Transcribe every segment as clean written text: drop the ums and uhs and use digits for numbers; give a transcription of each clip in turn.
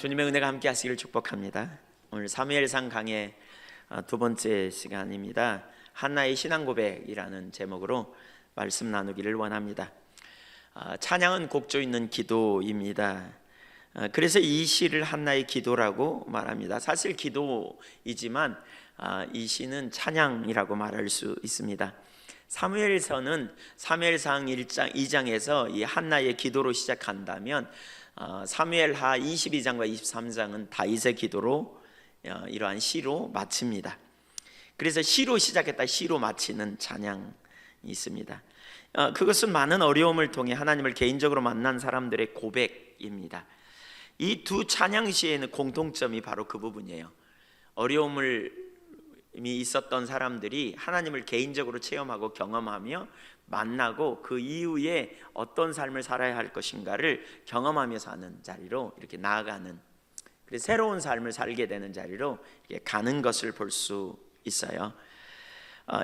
주님의 은혜가 함께 하시기를 축복합니다. 오늘 사무엘상 강의 두 번째 시간입니다. 한나의 신앙 고백이라는 제목으로 말씀 나누기를 원합니다. 찬양은 곡조 있는 기도입니다. 그래서 이 시를 한나의 기도라고 말합니다. 사실 기도이지만 이 시는 찬양이라고 말할 수 있습니다. 사무엘서는 사무엘상 1장, 2장에서 이 한나의 기도로 시작한다면 사무엘하 22장과 23장은 다윗의 기도로 이러한 시로 마칩니다. 그래서 시로 시작했다 시로 마치는 찬양이 있습니다. 그것은 많은 어려움을 통해 하나님을 개인적으로 만난 사람들의 고백입니다. 이 두 찬양 시에는 공통점이 바로 그 부분이에요. 어려움이 있었던 사람들이 하나님을 개인적으로 체험하고 경험하며 만나고 그 이후에 어떤 삶을 살아야 할 것인가를 경험하며 사는 자리로 이렇게 나아가는, 그래서 새로운 삶을 살게 되는 자리로 이렇게 가는 것을 볼 수 있어요.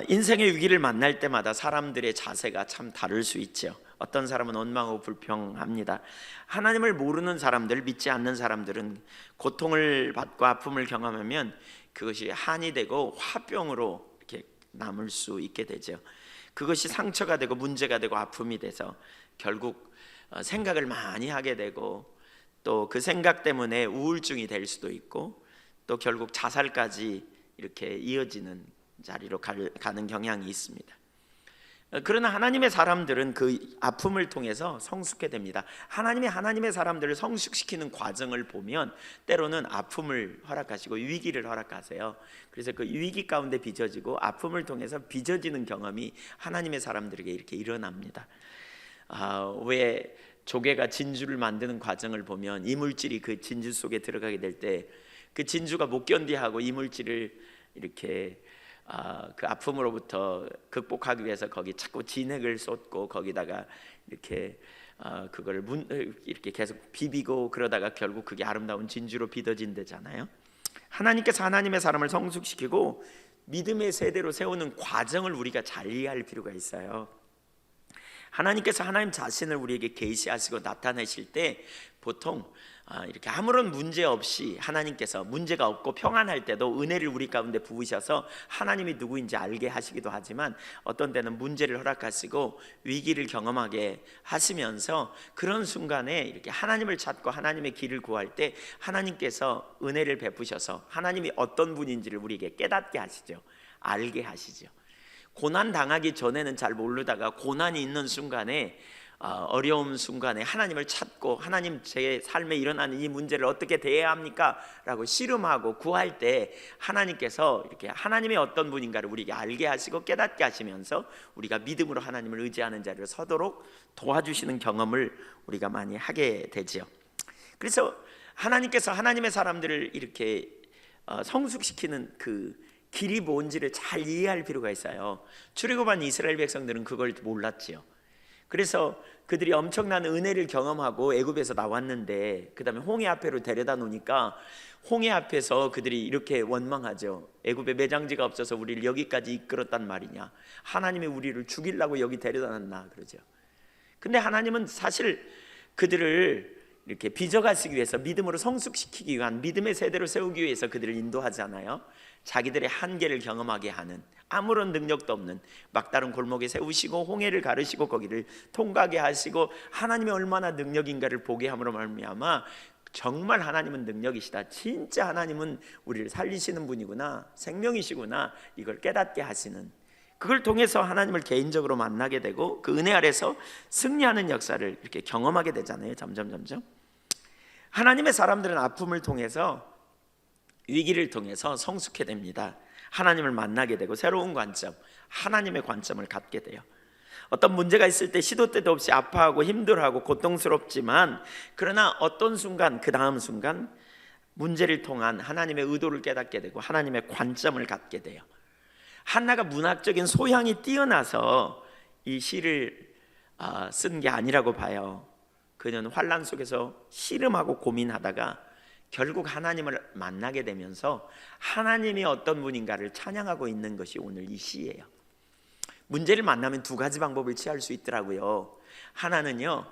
인생의 위기를 만날 때마다 사람들의 자세가 참 다를 수 있죠. 어떤 사람은 원망하고 불평합니다. 하나님을 모르는 사람들, 믿지 않는 사람들은 고통을 받고 아픔을 경험하면 그것이 한이 되고 화병으로 이렇게 남을 수 있게 되죠. 그것이 상처가 되고 문제가 되고 아픔이 돼서 결국 생각을 많이 하게 되고, 또 그 생각 때문에 우울증이 될 수도 있고, 또 결국 자살까지 이렇게 이어지는 자리로 가는 경향이 있습니다. 그러나 하나님의 사람들은 그 아픔을 통해서 성숙해 됩니다. 하나님의 사람들을 성숙시키는 과정을 보면 때로는 아픔을 허락하시고 위기를 허락하세요. 그래서 그 위기 가운데 빚어지고 아픔을 통해서 빚어지는 경험이 하나님의 사람들에게 이렇게 일어납니다. 왜 조개가 진주를 만드는 과정을 보면 이물질이 그 진주 속에 들어가게 될 때 그 진주가 못 견디하고 이물질을 이렇게 그 아픔으로부터 극복하기 위해서 거기 자꾸 진액을 쏟고 거기다가 이렇게 그걸 이렇게 계속 비비고 그러다가 결국 그게 아름다운 진주로 빚어진다잖아요. 하나님께서 하나님의 사람을 성숙시키고 믿음의 세대로 세우는 과정을 우리가 잘 이해할 필요가 있어요. 하나님께서 하나님 자신을 우리에게 계시하시고 나타내실 때 보통 이렇게 아무런 문제 없이 하나님께서 문제가 없고 평안할 때도 은혜를 우리 가운데 부으셔서 하나님이 누구인지 알게 하시기도 하지만, 어떤 때는 문제를 허락하시고 위기를 경험하게 하시면서 그런 순간에 이렇게 하나님을 찾고 하나님의 길을 구할 때 하나님께서 은혜를 베푸셔서 하나님이 어떤 분인지를 우리에게 깨닫게 하시죠. 알게 하시죠. 고난 당하기 전에는 잘 모르다가 고난이 있는 순간에, 어려움 순간에 하나님을 찾고 하나님, 제 삶에 일어나는 이 문제를 어떻게 대해야 합니까? 라고 씨름하고 구할 때 하나님께서 이렇게 하나님의 어떤 분인가를 우리에게 알게 하시고 깨닫게 하시면서 우리가 믿음으로 하나님을 의지하는 자리를 서도록 도와주시는 경험을 우리가 많이 하게 되죠. 그래서 하나님께서 하나님의 사람들을 이렇게 성숙시키는 그 길이 뭔지를 잘 이해할 필요가 있어요. 출애굽한 이스라엘 백성들은 그걸 몰랐지요. 그래서 그들이 엄청난 은혜를 경험하고 애굽에서 나왔는데 그 다음에 홍해 앞에로 데려다 놓으니까 홍해 앞에서 그들이 이렇게 원망하죠. 애굽에 매장지가 없어서 우리를 여기까지 이끌었단 말이냐, 하나님이 우리를 죽이려고 여기 데려다 놨나 그러죠. 근데 하나님은 사실 그들을 이렇게 빚어가시기 위해서, 믿음으로 성숙시키기 위한, 믿음의 세대로 세우기 위해서 그들을 인도하잖아요. 자기들의 한계를 경험하게 하는, 아무런 능력도 없는 막다른 골목에 세우시고 홍해를 가르시고 거기를 통과하게 하시고 하나님이 얼마나 능력인가를 보게 함으로 말미암아 정말 하나님은 능력이시다, 진짜 하나님은 우리를 살리시는 분이구나, 생명이시구나, 이걸 깨닫게 하시는, 그걸 통해서 하나님을 개인적으로 만나게 되고 그 은혜 아래서 승리하는 역사를 이렇게 경험하게 되잖아요. 점점 하나님의 사람들은 아픔을 통해서, 위기를 통해서 성숙해 됩니다. 하나님을 만나게 되고 새로운 관점, 하나님의 관점을 갖게 돼요. 어떤 문제가 있을 때 시도 때도 없이 아파하고 힘들어하고 고통스럽지만, 그러나 어떤 순간, 그 다음 순간 문제를 통한 하나님의 의도를 깨닫게 되고 하나님의 관점을 갖게 돼요. 한나가 문학적인 소양이 뛰어나서 이 시를 쓴 게 아니라고 봐요. 그녀는 환난 속에서 씨름하고 고민하다가 결국 하나님을 만나게 되면서 하나님이 어떤 분인가를 찬양하고 있는 것이 오늘 이 시예요. 문제를 만나면 두 가지 방법을 취할 수 있더라고요. 하나는요,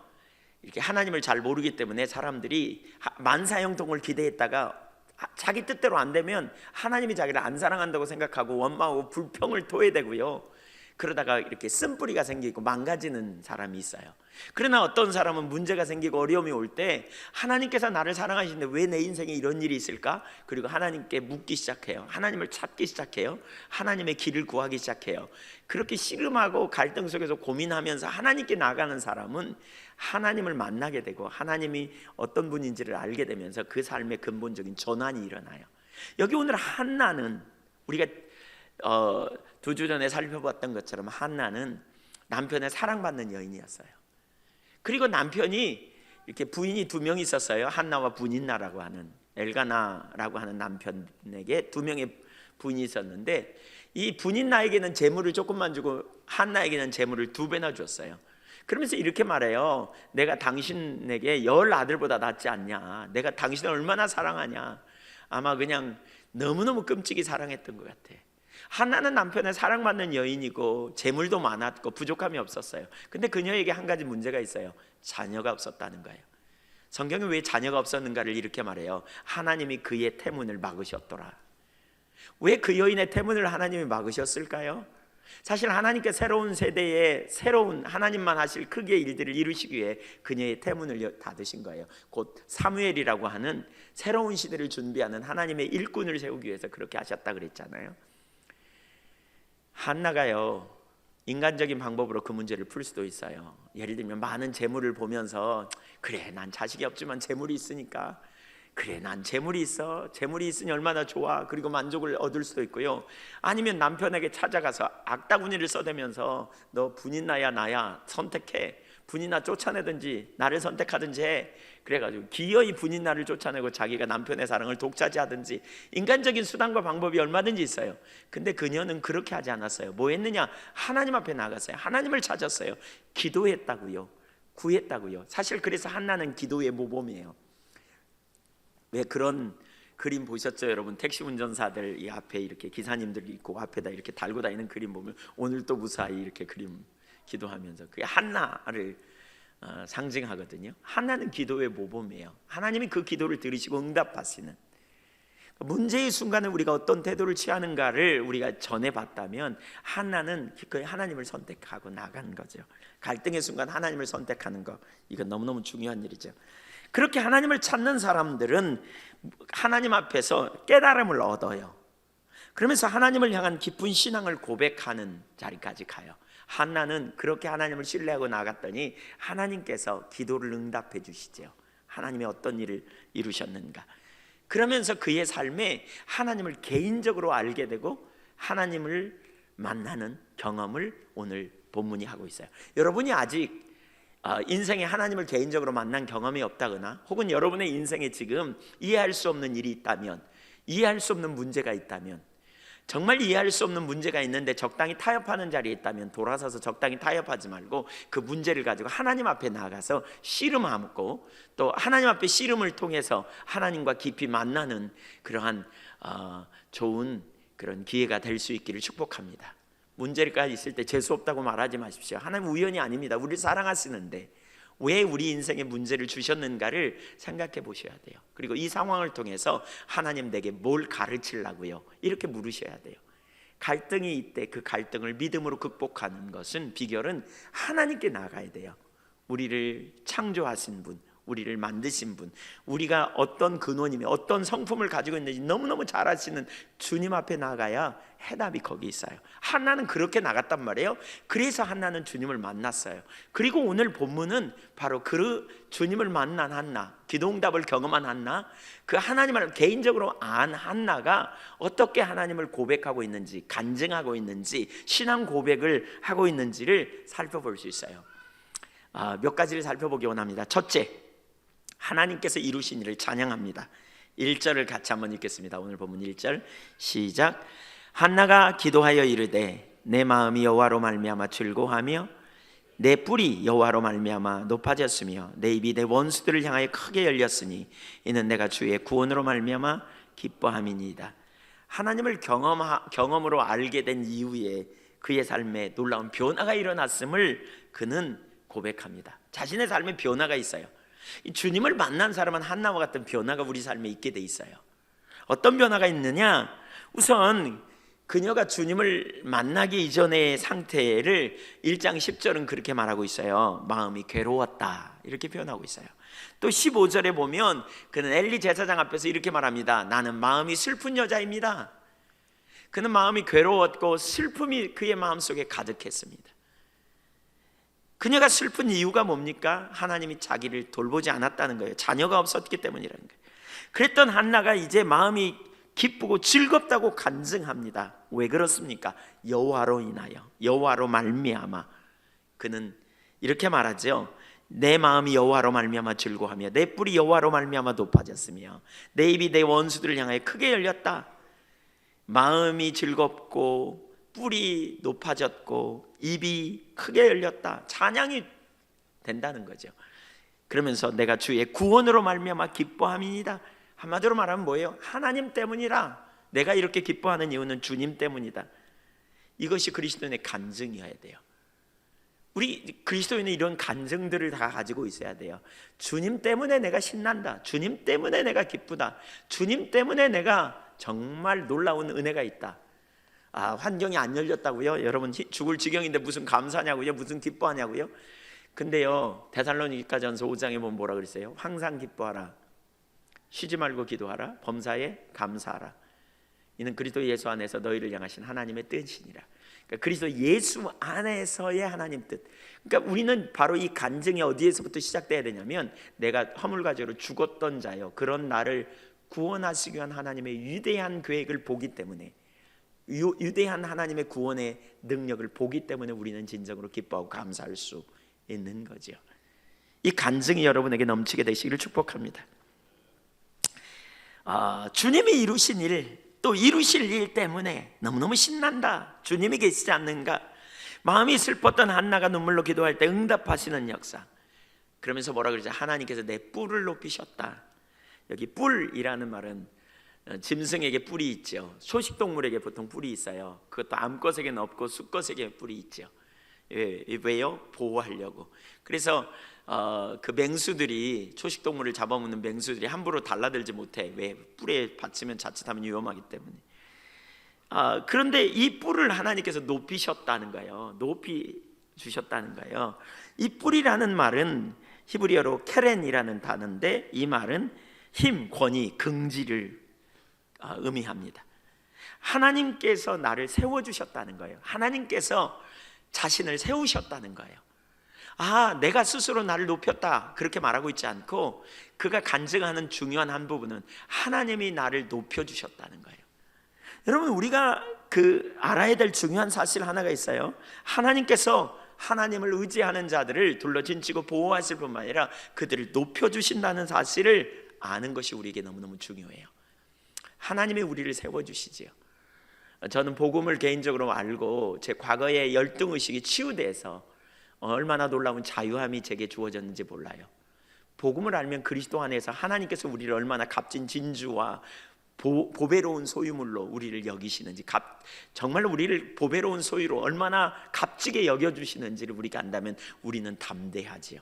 이렇게 하나님을 잘 모르기 때문에 사람들이 만사형통을 기대했다가 자기 뜻대로 안 되면 하나님이 자기를 안 사랑한다고 생각하고 원망하고 불평을 토해대고요, 그러다가 이렇게 쓴뿌리가 생기고 망가지는 사람이 있어요. 그러나 어떤 사람은 문제가 생기고 어려움이 올 때 하나님께서 나를 사랑하시는데 왜 내 인생에 이런 일이 있을까? 그리고 하나님께 묻기 시작해요. 하나님을 찾기 시작해요. 하나님의 길을 구하기 시작해요. 그렇게 씨름하고 갈등 속에서 고민하면서 하나님께 나가는 사람은 하나님을 만나게 되고 하나님이 어떤 분인지를 알게 되면서 그 삶의 근본적인 전환이 일어나요. 여기 오늘 한나는 우리가 2주 전에 살펴봤던 것처럼 한나는 남편의 사랑받는 여인이었어요. 그리고 남편이 이렇게 부인이 2명 있었어요. 한나와 분인나라고 하는, 엘가나라고 하는 남편에게 2명의 부인이 있었는데, 이 분인나에게는 재물을 조금만 주고 한나에게는 재물을 2배나 줬어요. 그러면서 이렇게 말해요. 내가 당신에게 10 아들보다 낫지 않냐, 내가 당신을 얼마나 사랑하냐. 아마 그냥 너무너무 끔찍이 사랑했던 것 같아. 한나는 남편의 사랑받는 여인이고 재물도 많았고 부족함이 없었어요. 근데 그녀에게 한 가지 문제가 있어요. 자녀가 없었다는 거예요. 성경에 왜 자녀가 없었는가를 이렇게 말해요. 하나님이 그의 태문을 막으셨더라. 왜 그 여인의 태문을 하나님이 막으셨을까요? 사실 하나님께 새로운 세대에 새로운 하나님만 하실 크기의 일들을 이루시기 위해 그녀의 태문을 닫으신 거예요. 곧 사무엘이라고 하는 새로운 시대를 준비하는 하나님의 일꾼을 세우기 위해서 그렇게 하셨다 그랬잖아요. 한나가요, 인간적인 방법으로 그 문제를 풀 수도 있어요. 예를 들면 많은 재물을 보면서 그래, 난 자식이 없지만 재물이 있으니까, 그래, 난 재물이 있어, 재물이 있으니 얼마나 좋아, 그리고 만족을 얻을 수도 있고요. 아니면 남편에게 찾아가서 악다구니를 써대면서 너 분인나야 나야 선택해, 분인나 쫓아내든지 나를 선택하든지 해. 그래가지고 기어이 분인나를 쫓아내고 자기가 남편의 사랑을 독차지하든지, 인간적인 수단과 방법이 얼마든지 있어요. 근데 그녀는 그렇게 하지 않았어요. 뭐 했느냐? 하나님 앞에 나갔어요. 하나님을 찾았어요. 기도했다고요. 구했다고요. 사실 그래서 한나는 기도의 모범이에요. 왜 그런 그림 보셨죠, 여러분? 택시 운전사들 이 앞에 이렇게 기사님들 있고 앞에다 이렇게 달고 다니는 그림 보면 오늘도 무사히 이렇게 그림 기도하면서, 그게 한나를 상징하거든요. 한나는 기도의 모범이에요. 하나님이 그 기도를 들으시고 응답하시는, 문제의 순간에 우리가 어떤 태도를 취하는가를 우리가 전해봤다면 한나는 기꺼이 하나님을 선택하고 나간 거죠. 갈등의 순간 하나님을 선택하는 거, 이건 너무너무 중요한 일이죠. 그렇게 하나님을 찾는 사람들은 하나님 앞에서 깨달음을 얻어요. 그러면서 하나님을 향한 깊은 신앙을 고백하는 자리까지 가요. 한나는 그렇게 하나님을 신뢰하고 나갔더니 하나님께서 기도를 응답해 주시죠. 하나님이 어떤 일을 이루셨는가. 그러면서 그의 삶에 하나님을 개인적으로 알게 되고 하나님을 만나는 경험을 오늘 본문이 하고 있어요. 여러분이 아직 인생에 하나님을 개인적으로 만난 경험이 없다거나, 혹은 여러분의 인생에 지금 이해할 수 없는 일이 있다면, 이해할 수 없는 문제가 있다면, 정말 이해할 수 없는 문제가 있는데 적당히 타협하는 자리에 있다면 돌아서서 적당히 타협하지 말고 그 문제를 가지고 하나님 앞에 나가서 씨름하고, 또 하나님 앞에 씨름을 통해서 하나님과 깊이 만나는 그러한 좋은 그런 기회가 될 수 있기를 축복합니다. 문제가 있을 때 재수 없다고 말하지 마십시오. 하나님 우연이 아닙니다. 우리를 사랑하시는데 왜 우리 인생에 문제를 주셨는가를 생각해 보셔야 돼요. 그리고 이 상황을 통해서 하나님 내게 뭘 가르치려고요? 이렇게 물으셔야 돼요. 갈등이 있대 그 갈등을 믿음으로 극복하는 것은, 비결은 하나님께 나가야 돼요. 우리를 창조하신 분, 우리를 만드신 분, 우리가 어떤 근원이며 어떤 성품을 가지고 있는지 너무너무 잘 아시는 주님 앞에 나가야 해답이 거기 있어요. 한나는 그렇게 나갔단 말이에요. 그래서 한나는 주님을 만났어요. 그리고 오늘 본문은 바로 그 주님을 만난 한나, 기도응답을 경험한 한나, 그 하나님을 개인적으로 안 한나가 어떻게 하나님을 고백하고 있는지, 간증하고 있는지, 신앙 고백을 하고 있는지를 살펴볼 수 있어요. 몇 가지를 살펴보기 원합니다. 첫째, 하나님께서 이루신 일을 찬양합니다. 1절을 같이 한번 읽겠습니다. 오늘 본문 1절 시작. 한나가 기도하여 이르되 내 마음이 여호와로 말미암아 즐거워하며 내 뿔이 여호와로 말미암아 높아졌으며 내 입이 내 원수들을 향하여 크게 열렸으니 이는 내가 주의 구원으로 말미암아 기뻐함이니이다. 하나님을 경험으로 알게 된 이후에 그의 삶에 놀라운 변화가 일어났음을 그는 고백합니다. 자신의 삶에 변화가 있어요. 이 주님을 만난 사람은 한나와 같은 변화가 우리 삶에 있게 돼 있어요. 어떤 변화가 있느냐? 우선 그녀가 주님을 만나기 이전의 상태를 1장 10절은 그렇게 말하고 있어요. 마음이 괴로웠다, 이렇게 표현하고 있어요. 또 15절에 보면 그는 엘리 제사장 앞에서 이렇게 말합니다. 나는 마음이 슬픈 여자입니다. 그는 마음이 괴로웠고 슬픔이 그의 마음속에 가득했습니다. 그녀가 슬픈 이유가 뭡니까? 하나님이 자기를 돌보지 않았다는 거예요. 자녀가 없었기 때문이라는 거예요. 그랬던 한나가 이제 마음이 기쁘고 즐겁다고 간증합니다. 왜 그렇습니까? 여호와로 인하여, 여호와로 말미암아. 그는 이렇게 말하죠. 내 마음이 여호와로 말미암아 즐거워하며 내 뿔이 여호와로 말미암아 높아졌으며 내 입이 내 원수들을 향하여 크게 열렸다. 마음이 즐겁고 뿔이 높아졌고 입이 크게 열렸다. 찬양이 된다는 거죠. 그러면서 내가 주의 구원으로 말미암아 기뻐함이니이다. 한마디로 말하면 뭐예요? 하나님 때문이라. 내가 이렇게 기뻐하는 이유는 주님 때문이다. 이것이 그리스도인의 간증이어야 돼요. 우리 그리스도인은 이런 간증들을 다 가지고 있어야 돼요. 주님 때문에 내가 신난다. 주님 때문에 내가 기쁘다. 주님 때문에 내가 정말 놀라운 은혜가 있다. 아, 환경이 안 열렸다고요? 여러분 죽을 지경인데 무슨 감사냐고요? 무슨 기뻐하냐고요? 근데요, 데살로니가전서 5장에 보면 뭐라 그랬어요? 항상 기뻐하라, 쉬지 말고 기도하라, 범사에 감사하라. 이는 그리스도 예수 안에서 너희를 향하신 하나님의 뜻이니라. 그러니까 그리스도 예수 안에서의 하나님 뜻. 그러니까 우리는 바로 이 간증이 어디에서부터 시작돼야 되냐면, 내가 허물과죄로 죽었던 자요, 그런 나를 구원하시기 위한 하나님의 위대한 계획을 보기 때문에, 위대한 하나님의 구원의 능력을 보기 때문에 우리는 진정으로 기뻐하고 감사할 수 있는 거죠. 이 간증이 여러분에게 넘치게 되시기를 축복합니다. 주님이 이루신 일, 또 이루실 일 때문에 너무너무 신난다. 주님이 계시지 않는가? 마음이 슬펐던 한나가 눈물로 기도할 때 응답하시는 역사. 그러면서 뭐라 그러죠? 하나님께서 내 뿔을 높이셨다. 여기 뿔이라는 말은 짐승에게 뿔이 있죠. 초식동물에게 보통 뿔이 있어요. 그것도 암컷에게는 없고 수컷에게 뿔이 있죠. 왜요? 보호하려고. 그래서 그 맹수들이, 초식동물을 잡아먹는 맹수들이 함부로 달라들지 못해. 왜? 뿔에 받치면 자칫하면 위험하기 때문에. 그런데 이 뿔을 하나님께서 높이셨다는 거예요. 높이 주셨다는 거예요. 이 뿔이라는 말은 히브리어로 케렌이라는 단어인데, 이 말은 힘, 권위, 긍지를 의미합니다. 하나님께서 나를 세워주셨다는 거예요. 하나님께서 자신을 세우셨다는 거예요. 내가 스스로 나를 높였다, 그렇게 말하고 있지 않고, 그가 간증하는 중요한 한 부분은 하나님이 나를 높여주셨다는 거예요. 여러분, 우리가 알아야 될 중요한 사실 하나가 있어요. 하나님께서 하나님을 의지하는 자들을 둘러진치고 보호하실 뿐만 아니라 그들을 높여주신다는 사실을 아는 것이 우리에게 너무너무 중요해요. 하나님이 우리를 세워주시지요. 저는 복음을 개인적으로 알고 제 과거의 열등의식이 치유돼서 얼마나 놀라운 자유함이 제게 주어졌는지 몰라요. 복음을 알면 그리스도 안에서 하나님께서 우리를 얼마나 값진 진주와 보배로운 소유물로 우리를 여기시는지, 정말로 우리를 보배로운 소유로 얼마나 값지게 여겨주시는지를 우리가 안다면 우리는 담대하지요.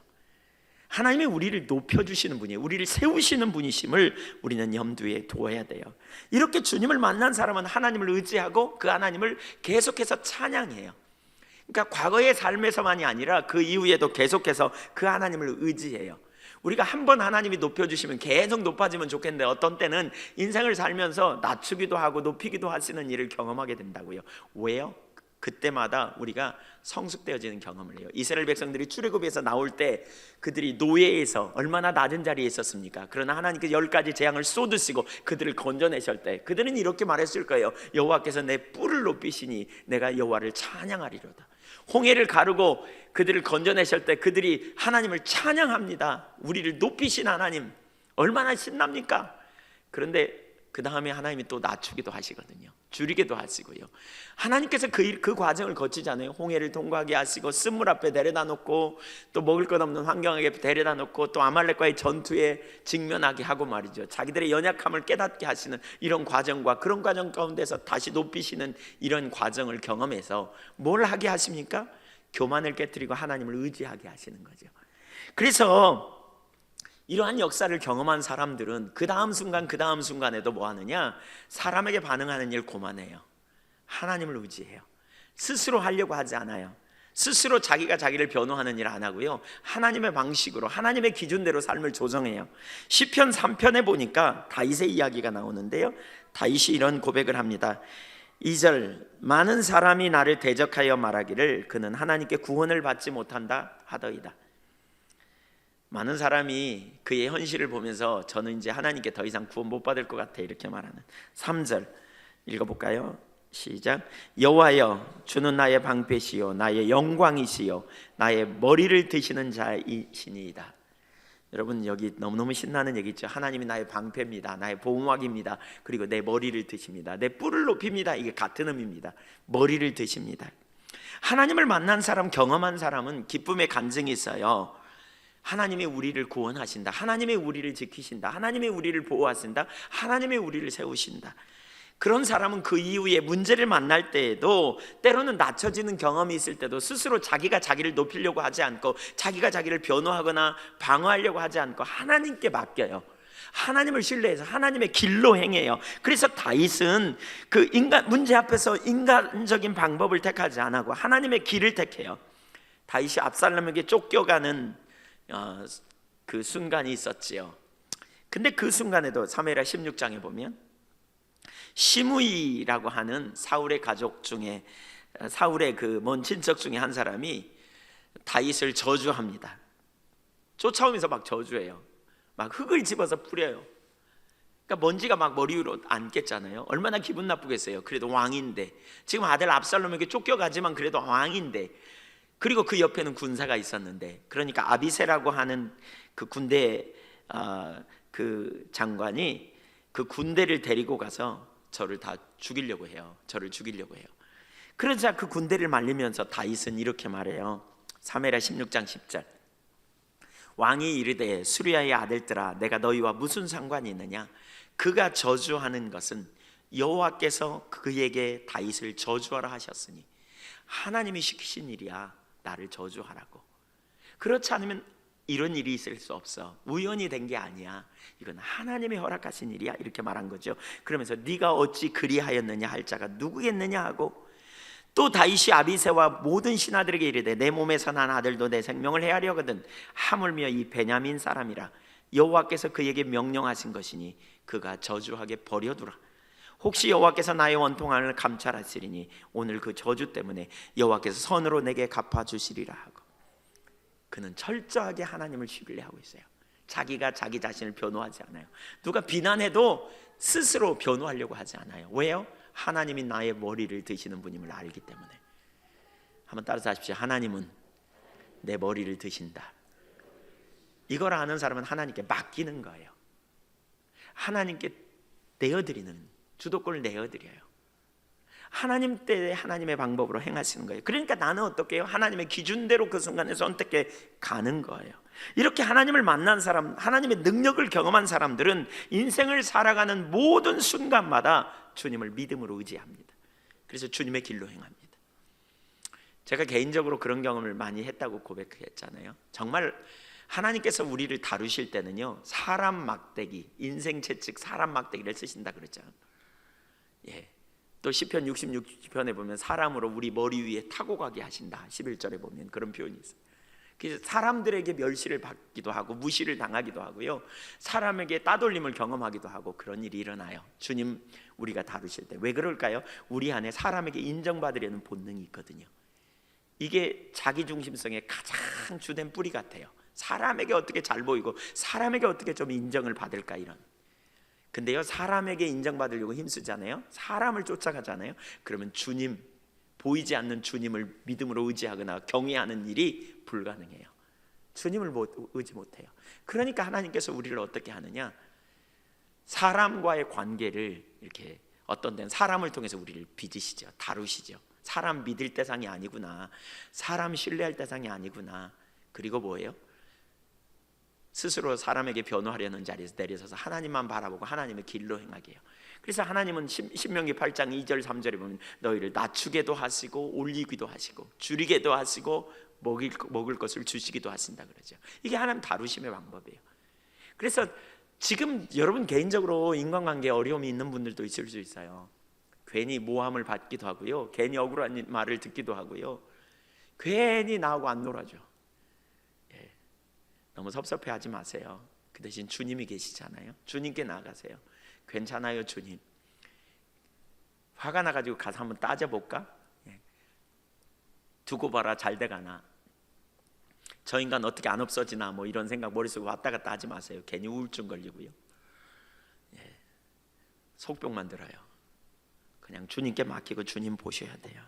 하나님이 우리를 높여주시는 분이에요. 우리를 세우시는 분이심을 우리는 염두에 두어야 돼요. 이렇게 주님을 만난 사람은 하나님을 의지하고 그 하나님을 계속해서 찬양해요. 그러니까 과거의 삶에서만이 아니라 그 이후에도 계속해서 그 하나님을 의지해요. 우리가 한번 하나님이 높여주시면 계속 높아지면 좋겠는데, 어떤 때는 인생을 살면서 낮추기도 하고 높이기도 하시는 일을 경험하게 된다고요. 왜요? 그때마다 우리가 성숙되어지는 경험을 해요. 이스라엘 백성들이 출애굽에서 나올 때 그들이 노예에서 얼마나 낮은 자리에 있었습니까? 그러나 하나님께서 10가지 재앙을 쏟으시고 그들을 건져내실 때 그들은 이렇게 말했을 거예요. 여호와께서 내 뿔을 높이시니 내가 여호와를 찬양하리로다. 홍해를 가르고 그들을 건져내실 때 그들이 하나님을 찬양합니다. 우리를 높이신 하나님 얼마나 신납니까? 그런데 그 다음에 하나님이 또 낮추기도 하시거든요. 줄이기도 하시고요. 하나님께서 그 과정을 거치잖아요. 홍해를 통과하게 하시고 쓴물 앞에 데려다 놓고, 또 먹을 것 없는 환경에 데려다 놓고, 또 아말렉과의 전투에 직면하게 하고 말이죠. 자기들의 연약함을 깨닫게 하시는 이런 과정과 그런 과정 가운데서 다시 높이시는 이런 과정을 경험해서 뭘 하게 하십니까? 교만을 깨뜨리고 하나님을 의지하게 하시는 거죠. 그래서 이러한 역사를 경험한 사람들은 그 다음 순간에도 뭐 하느냐? 사람에게 반응하는 일 고만해요. 하나님을 의지해요. 스스로 하려고 하지 않아요. 스스로 자기가 자기를 변호하는 일 안 하고요, 하나님의 방식으로, 하나님의 기준대로 삶을 조정해요. 시편 3편에 보니까 다윗의 이야기가 나오는데요, 다윗이 이런 고백을 합니다. 2절, 많은 사람이 나를 대적하여 말하기를 그는 하나님께 구원을 받지 못한다 하더이다. 많은 사람이 그의 현실을 보면서 저는 이제 하나님께 더 이상 구원 못 받을 것 같아, 이렇게 말하는. 3절 읽어볼까요? 시작. 여호와여, 주는 나의 방패시요 나의 영광이시요 나의 머리를 드시는 자이시니이다. 여러분, 여기 너무너무 신나는 얘기 있죠. 하나님이 나의 방패입니다, 나의 보호막입니다, 그리고 내 머리를 드십니다, 내 뿔을 높입니다. 이게 같은 의미입니다. 머리를 드십니다. 하나님을 만난 사람, 경험한 사람은 기쁨의 간증이 있어요. 하나님이 우리를 구원하신다, 하나님이 우리를 지키신다, 하나님이 우리를 보호하신다, 하나님이 우리를 세우신다. 그런 사람은 그 이후에 문제를 만날 때에도, 때로는 낮춰지는 경험이 있을 때도 스스로 자기가 자기를 높이려고 하지 않고, 자기가 자기를 변호하거나 방어하려고 하지 않고 하나님께 맡겨요. 하나님을 신뢰해서 하나님의 길로 행해요. 그래서 다윗은 그 문제 앞에서 인간적인 방법을 택하지 않고 하나님의 길을 택해요. 다윗이 압살롬에게 쫓겨가는 그 순간이 있었지요. 근데 그 순간에도 사무엘하 16장에 보면 시므이라고 하는 사울의 가족 중에, 사울의 그 먼 친척 중에 한 사람이 다윗을 저주합니다. 쫓아오면서 막 저주해요. 막 흙을 집어서 뿌려요. 그러니까 먼지가 막 머리 위로 앉겠잖아요. 얼마나 기분 나쁘겠어요. 그래도 왕인데, 지금 아들 압살롬에게 쫓겨가지만 그래도 왕인데, 그리고 그 옆에는 군사가 있었는데, 그러니까 아비새라고 하는 그 군대 그 장관이 그 군대를 데리고 가서 저를 다 죽이려고 해요. 저를 죽이려고 해요. 그러자 그 군대를 말리면서 다윗은 이렇게 말해요. 사무엘하 16장 10절. 왕이 이르되 수리아의 아들들아, 내가 너희와 무슨 상관이 있느냐? 그가 저주하는 것은 여호와께서 그에게 다윗을 저주하라 하셨으니 하나님이 시키신 일이야. 나를 저주하라고. 그렇지 않으면 이런 일이 있을 수 없어. 우연이 된 게 아니야. 이건 하나님이 허락하신 일이야. 이렇게 말한 거죠. 그러면서 네가 어찌 그리하였느냐 할 자가 누구겠느냐 하고, 또 다윗이 아비새와 모든 신하들에게 이르되 내 몸에서 난 아들도 내 생명을 헤아려거든 하물며 이 베냐민 사람이라 여호와께서 그에게 명령하신 것이니 그가 저주하게 버려두라. 혹시 여호와께서 나의 원통함을 감찰하시리니 오늘 그 저주 때문에 여호와께서 선으로 내게 갚아주시리라 하고. 그는 철저하게 하나님을 신뢰하고 있어요. 자기가 자기 자신을 변호하지 않아요. 누가 비난해도 스스로 변호하려고 하지 않아요. 왜요? 하나님이 나의 머리를 드시는 분임을 알기 때문에. 한번 따라서 하십시오. 하나님은 내 머리를 드신다. 이걸 아는 사람은 하나님께 맡기는 거예요. 하나님께 내어드리는, 주도권을 내어드려요. 하나님 때에 하나님의 방법으로 행하시는 거예요. 그러니까 나는 어떻게 해요? 하나님의 기준대로 그 순간에 선택해 가는 거예요. 이렇게 하나님을 만난 사람, 하나님의 능력을 경험한 사람들은 인생을 살아가는 모든 순간마다 주님을 믿음으로 의지합니다. 그래서 주님의 길로 행합니다. 제가 개인적으로 그런 경험을 많이 했다고 고백했잖아요. 정말 하나님께서 우리를 다루실 때는요, 사람 막대기, 인생 채찍 사람 막대기를 쓰신다 그랬죠. 예. 또 시편 66편에 보면 사람으로 우리 머리 위에 타고 가게 하신다. 11절에 보면 그런 표현이 있어요. 그래서 사람들에게 멸시를 받기도 하고 무시를 당하기도 하고요, 사람에게 따돌림을 경험하기도 하고 그런 일이 일어나요. 주님 우리가 다루실 때. 왜 그럴까요? 우리 안에 사람에게 인정받으려는 본능이 있거든요. 이게 자기중심성의 가장 주된 뿌리 같아요. 사람에게 어떻게 잘 보이고 사람에게 어떻게 좀 인정을 받을까, 이런. 근데요, 사람에게 인정받으려고 힘쓰잖아요. 사람을 쫓아가잖아요. 그러면 주님, 보이지 않는 주님을 믿음으로 의지하거나 경외하는 일이 불가능해요. 주님을 의지 못해요. 그러니까 하나님께서 우리를 어떻게 하느냐, 사람과의 관계를 이렇게 어떤 데는 사람을 통해서 우리를 빚으시죠. 다루시죠. 사람 믿을 대상이 아니구나, 사람 신뢰할 대상이 아니구나. 그리고 뭐예요? 스스로 사람에게 변호하려는 자리에서 내려서서 하나님만 바라보고 하나님의 길로 행하게 해요. 그래서 하나님은 신명기 8장 2절 3절에 보면 너희를 낮추게도 하시고 올리기도 하시고 줄이게도 하시고 먹을 것을 주시기도 하신다 그러죠. 이게 하나님 다루심의 방법이에요. 그래서 지금 여러분 개인적으로 인간관계에 어려움이 있는 분들도 있을 수 있어요. 괜히 모함을 받기도 하고요, 괜히 억울한 말을 듣기도 하고요, 괜히 나하고 안 놀아줘. 너무 섭섭해하지 마세요. 그 대신 주님이 계시잖아요. 주님께 나아가세요. 괜찮아요 주님, 화가 나가지고 가서 한번 따져볼까? 두고 봐라 잘 돼가나, 저 인간 어떻게 안 없어지나, 뭐 이런 생각 머릿속에 왔다 갔다 하지 마세요. 괜히 우울증 걸리고요, 속병만 들어요. 그냥 주님께 맡기고 주님 보셔야 돼요.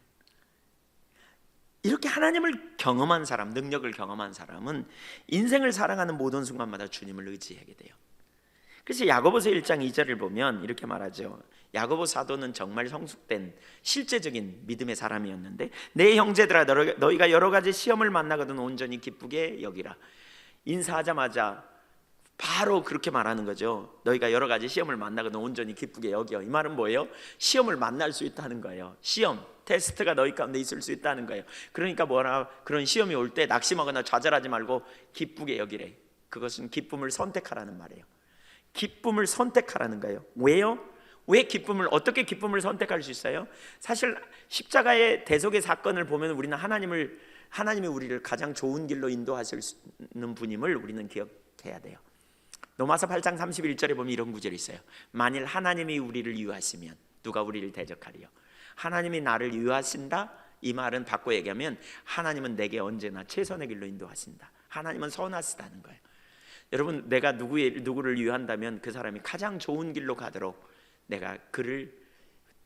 이렇게 하나님을 경험한 사람, 능력을 경험한 사람은 인생을 살아가는 모든 순간마다 주님을 의지하게 돼요. 그래서 야고보서 1장 2절을 보면 이렇게 말하죠. 야고보 사도는 정말 성숙된 실제적인 믿음의 사람이었는데, 내 형제들아 너희가 여러 가지 시험을 만나거든 온전히 기쁘게 여기라. 인사하자마자 바로 그렇게 말하는 거죠. 너희가 여러 가지 시험을 만나거든 온전히 기쁘게 여겨. 이 말은 뭐예요? 시험을 만날 수 있다는 거예요. 시험, 테스트가 너희 가운데 있을 수 있다는 거예요. 그러니까 뭐라, 그런 시험이 올 때 낙심하거나 좌절하지 말고 기쁘게 여기래. 그것은 기쁨을 선택하라는 말이에요. 기쁨을 선택하라는 거예요. 왜요? 왜 기쁨을, 어떻게 기쁨을 선택할 수 있어요? 사실 십자가의 대속의 사건을 보면 우리는 하나님이 우리를 가장 좋은 길로 인도하시는 분임을 우리는 기억해야 돼요. 로마서 8장 31절에 보면 이런 구절이 있어요. 만일 하나님이 우리를 유하시면 누가 우리를 대적하리요? 하나님이 나를 유하신다? 이 말은 바꿔 얘기하면 하나님은 내게 언제나 최선의 길로 인도하신다. 하나님은 선하시다는 거예요. 여러분, 내가 누구를 유한다면 그 사람이 가장 좋은 길로 가도록 내가 그를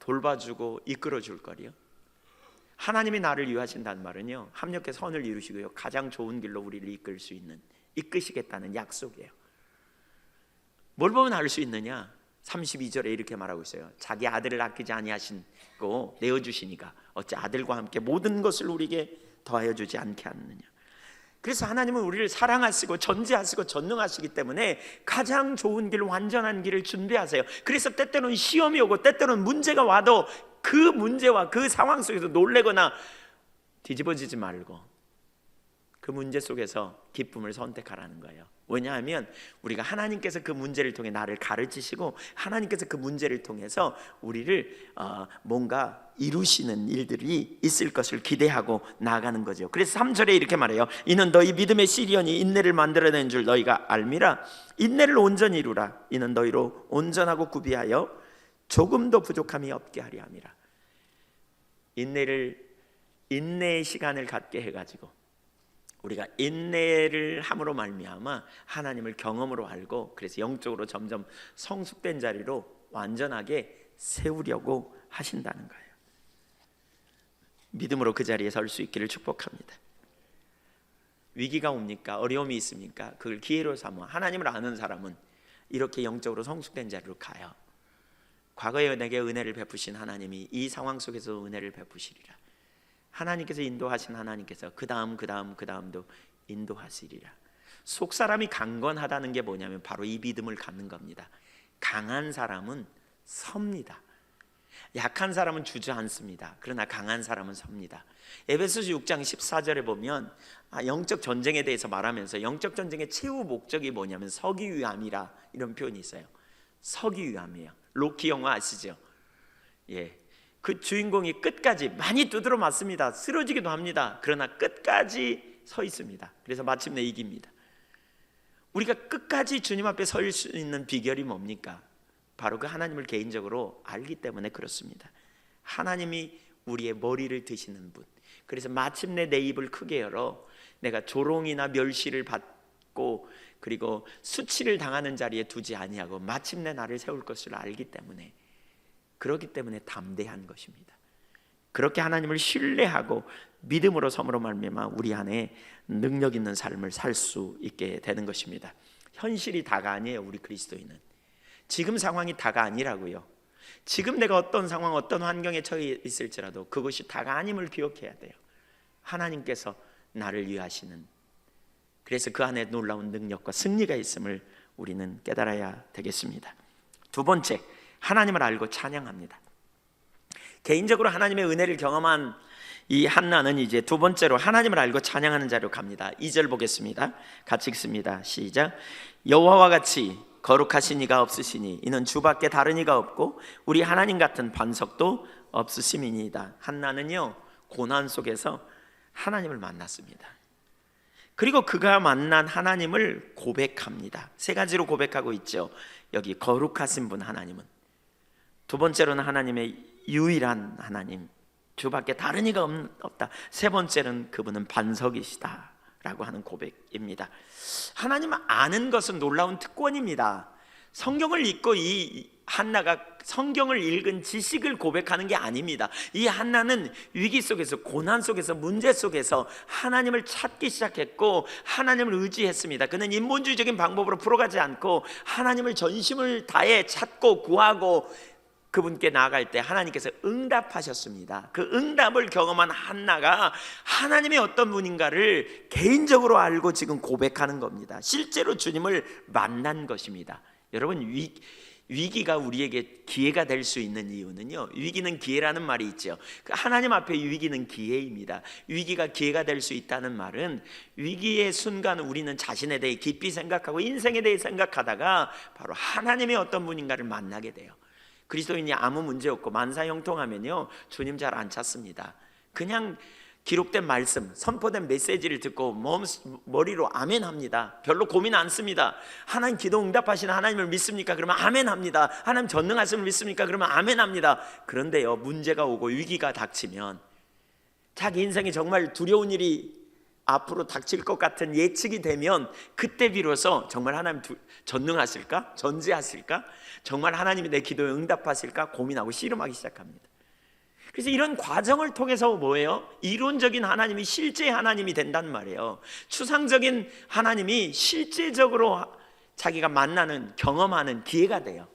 돌봐주고 이끌어줄 거리요. 하나님이 나를 유하신다는 말은요, 합력해 선을 이루시고요, 가장 좋은 길로 우리를 이끌 수 있는, 이끄시겠다는 약속이에요. 뭘 보면 알 수 있느냐? 32절에 이렇게 말하고 있어요. 자기 아들을 아끼지 아니하시고 내어주시니까 어찌 아들과 함께 모든 것을 우리에게 더하여 주지 않게 하느냐. 그래서 하나님은 우리를 사랑하시고 전지하시고 전능하시기 때문에 가장 좋은 길, 완전한 길을 준비하세요. 그래서 때때로는 시험이 오고 때때로는 문제가 와도 그 문제와 그 상황 속에서 놀래거나 뒤집어지지 말고 그 문제 속에서 기쁨을 선택하라는 거예요. 왜냐하면 우리가 하나님께서 그 문제를 통해 나를 가르치시고 하나님께서 그 문제를 통해서 우리를 뭔가 이루시는 일들이 있을 것을 기대하고 나아가는 거죠. 그래서 3절에 이렇게 말해요. 이는 너희 믿음의 시련이 인내를 만들어낸 줄 너희가 알미라. 인내를 온전히 이루라. 이는 너희로 온전하고 구비하여 조금도 부족함이 없게 하려 함이라. 인내의 시간을 갖게 해가지고 우리가 인내를 함으로 말미암아 하나님을 경험으로 알고, 그래서 영적으로 점점 성숙된 자리로 완전하게 세우려고 하신다는 거예요. 믿음으로 그 자리에 설 수 있기를 축복합니다. 위기가 옵니까? 어려움이 있습니까? 그걸 기회로 삼아 하나님을 아는 사람은 이렇게 영적으로 성숙된 자리로 가요. 과거에 내게 은혜를 베푸신 하나님이 이 상황 속에서 은혜를 베푸시리라. 하나님께서 인도하신 하나님께서 그 다음도 인도하시리라. 속사람이 강건하다는 게 뭐냐면 바로 이 믿음을 갖는 겁니다. 강한 사람은 섭니다. 약한 사람은 주저앉습니다. 그러나 강한 사람은 섭니다. 에베소서 6장 14절에 보면 영적 전쟁에 대해서 말하면서 영적 전쟁의 최후 목적이 뭐냐면 서기 위함이라 이런 표현이 있어요. 서기 위함이에요. 로키 영화 아시죠? 그 주인공이 끝까지 많이 두드러 맞습니다. 쓰러지기도 합니다. 그러나 끝까지 서 있습니다. 그래서 마침내 이깁니다. 우리가 끝까지 주님 앞에 설 수 있는 비결이 뭡니까? 바로 그 하나님을 개인적으로 알기 때문에 그렇습니다. 하나님이 우리의 머리를 드시는 분. 그래서 마침내 내 입을 크게 열어 내가 조롱이나 멸시를 받고 그리고 수치를 당하는 자리에 두지 아니하고 마침내 나를 세울 것을 알기 때문에, 그렇기 때문에 담대한 것입니다. 그렇게 하나님을 신뢰하고 믿음으로 섬으로 말미암아 우리 안에 능력 있는 삶을 살 수 있게 되는 것입니다. 현실이 다가 아니에요. 우리 그리스도인은 지금 상황이 다가 아니라고요. 지금 내가 어떤 상황, 어떤 환경에 처해 있을지라도 그것이 다가 아님을 기억해야 돼요. 하나님께서 나를 위하시는 그래서 그 안에 놀라운 능력과 승리가 있음을 우리는 깨달아야 되겠습니다. 두 번째, 하나님을 알고 찬양합니다. 개인적으로 하나님의 은혜를 경험한 이 한나는 이제 두 번째로 하나님을 알고 찬양하는 자로 갑니다. 2절 보겠습니다. 같이 읽습니다. 시작. 여호와와 같이 거룩하신 이가 없으시니 이는 주밖에 다른 이가 없고 우리 하나님 같은 반석도 없으심이니이다. 한나는요, 고난 속에서 하나님을 만났습니다. 그리고 그가 만난 하나님을 고백합니다. 세 가지로 고백하고 있죠. 여기 거룩하신 분 하나님은, 두 번째로는 하나님의 유일한 하나님, 주밖에 다른 이가 없다. 세 번째는 그분은 반석이시다 라고 하는 고백입니다. 하나님을 아는 것은 놀라운 특권입니다. 성경을 읽고 이 한나가 성경을 읽은 지식을 고백하는 게 아닙니다. 이 한나는 위기 속에서, 고난 속에서, 문제 속에서 하나님을 찾기 시작했고 하나님을 의지했습니다. 그는 인본주의적인 방법으로 풀어가지 않고 하나님을 전심을 다해 찾고 구하고 그분께 나아갈 때 하나님께서 응답하셨습니다. 그 응답을 경험한 한나가 하나님의 어떤 분인가를 개인적으로 알고 지금 고백하는 겁니다. 실제로 주님을 만난 것입니다. 여러분, 위기가 우리에게 기회가 될 수 있는 이유는요, 위기는 기회라는 말이 있죠. 하나님 앞에 위기는 기회입니다. 위기가 기회가 될 수 있다는 말은 위기의 순간 우리는 자신에 대해 깊이 생각하고 인생에 대해 생각하다가 바로 하나님의 어떤 분인가를 만나게 돼요. 그리스도인이 아무 문제 없고 만사형통하면요, 주님 잘 안 찾습니다. 그냥 기록된 말씀, 선포된 메시지를 듣고 머리로 아멘 합니다. 별로 고민 안 씁니다. 하나님 기도 응답하시는 하나님을 믿습니까? 그러면 아멘 합니다. 하나님 전능하심을 믿습니까? 그러면 아멘 합니다. 그런데요, 문제가 오고 위기가 닥치면, 자기 인생에 정말 두려운 일이 앞으로 닥칠 것 같은 예측이 되면, 그때 비로소 정말 하나님 전능하실까? 전지하실까? 정말 하나님이 내 기도에 응답하실까? 고민하고 씨름하기 시작합니다. 그래서 이런 과정을 통해서 뭐예요? 이론적인 하나님이 실제 하나님이 된단 말이에요. 추상적인 하나님이 실제적으로 자기가 만나는, 경험하는 기회가 돼요.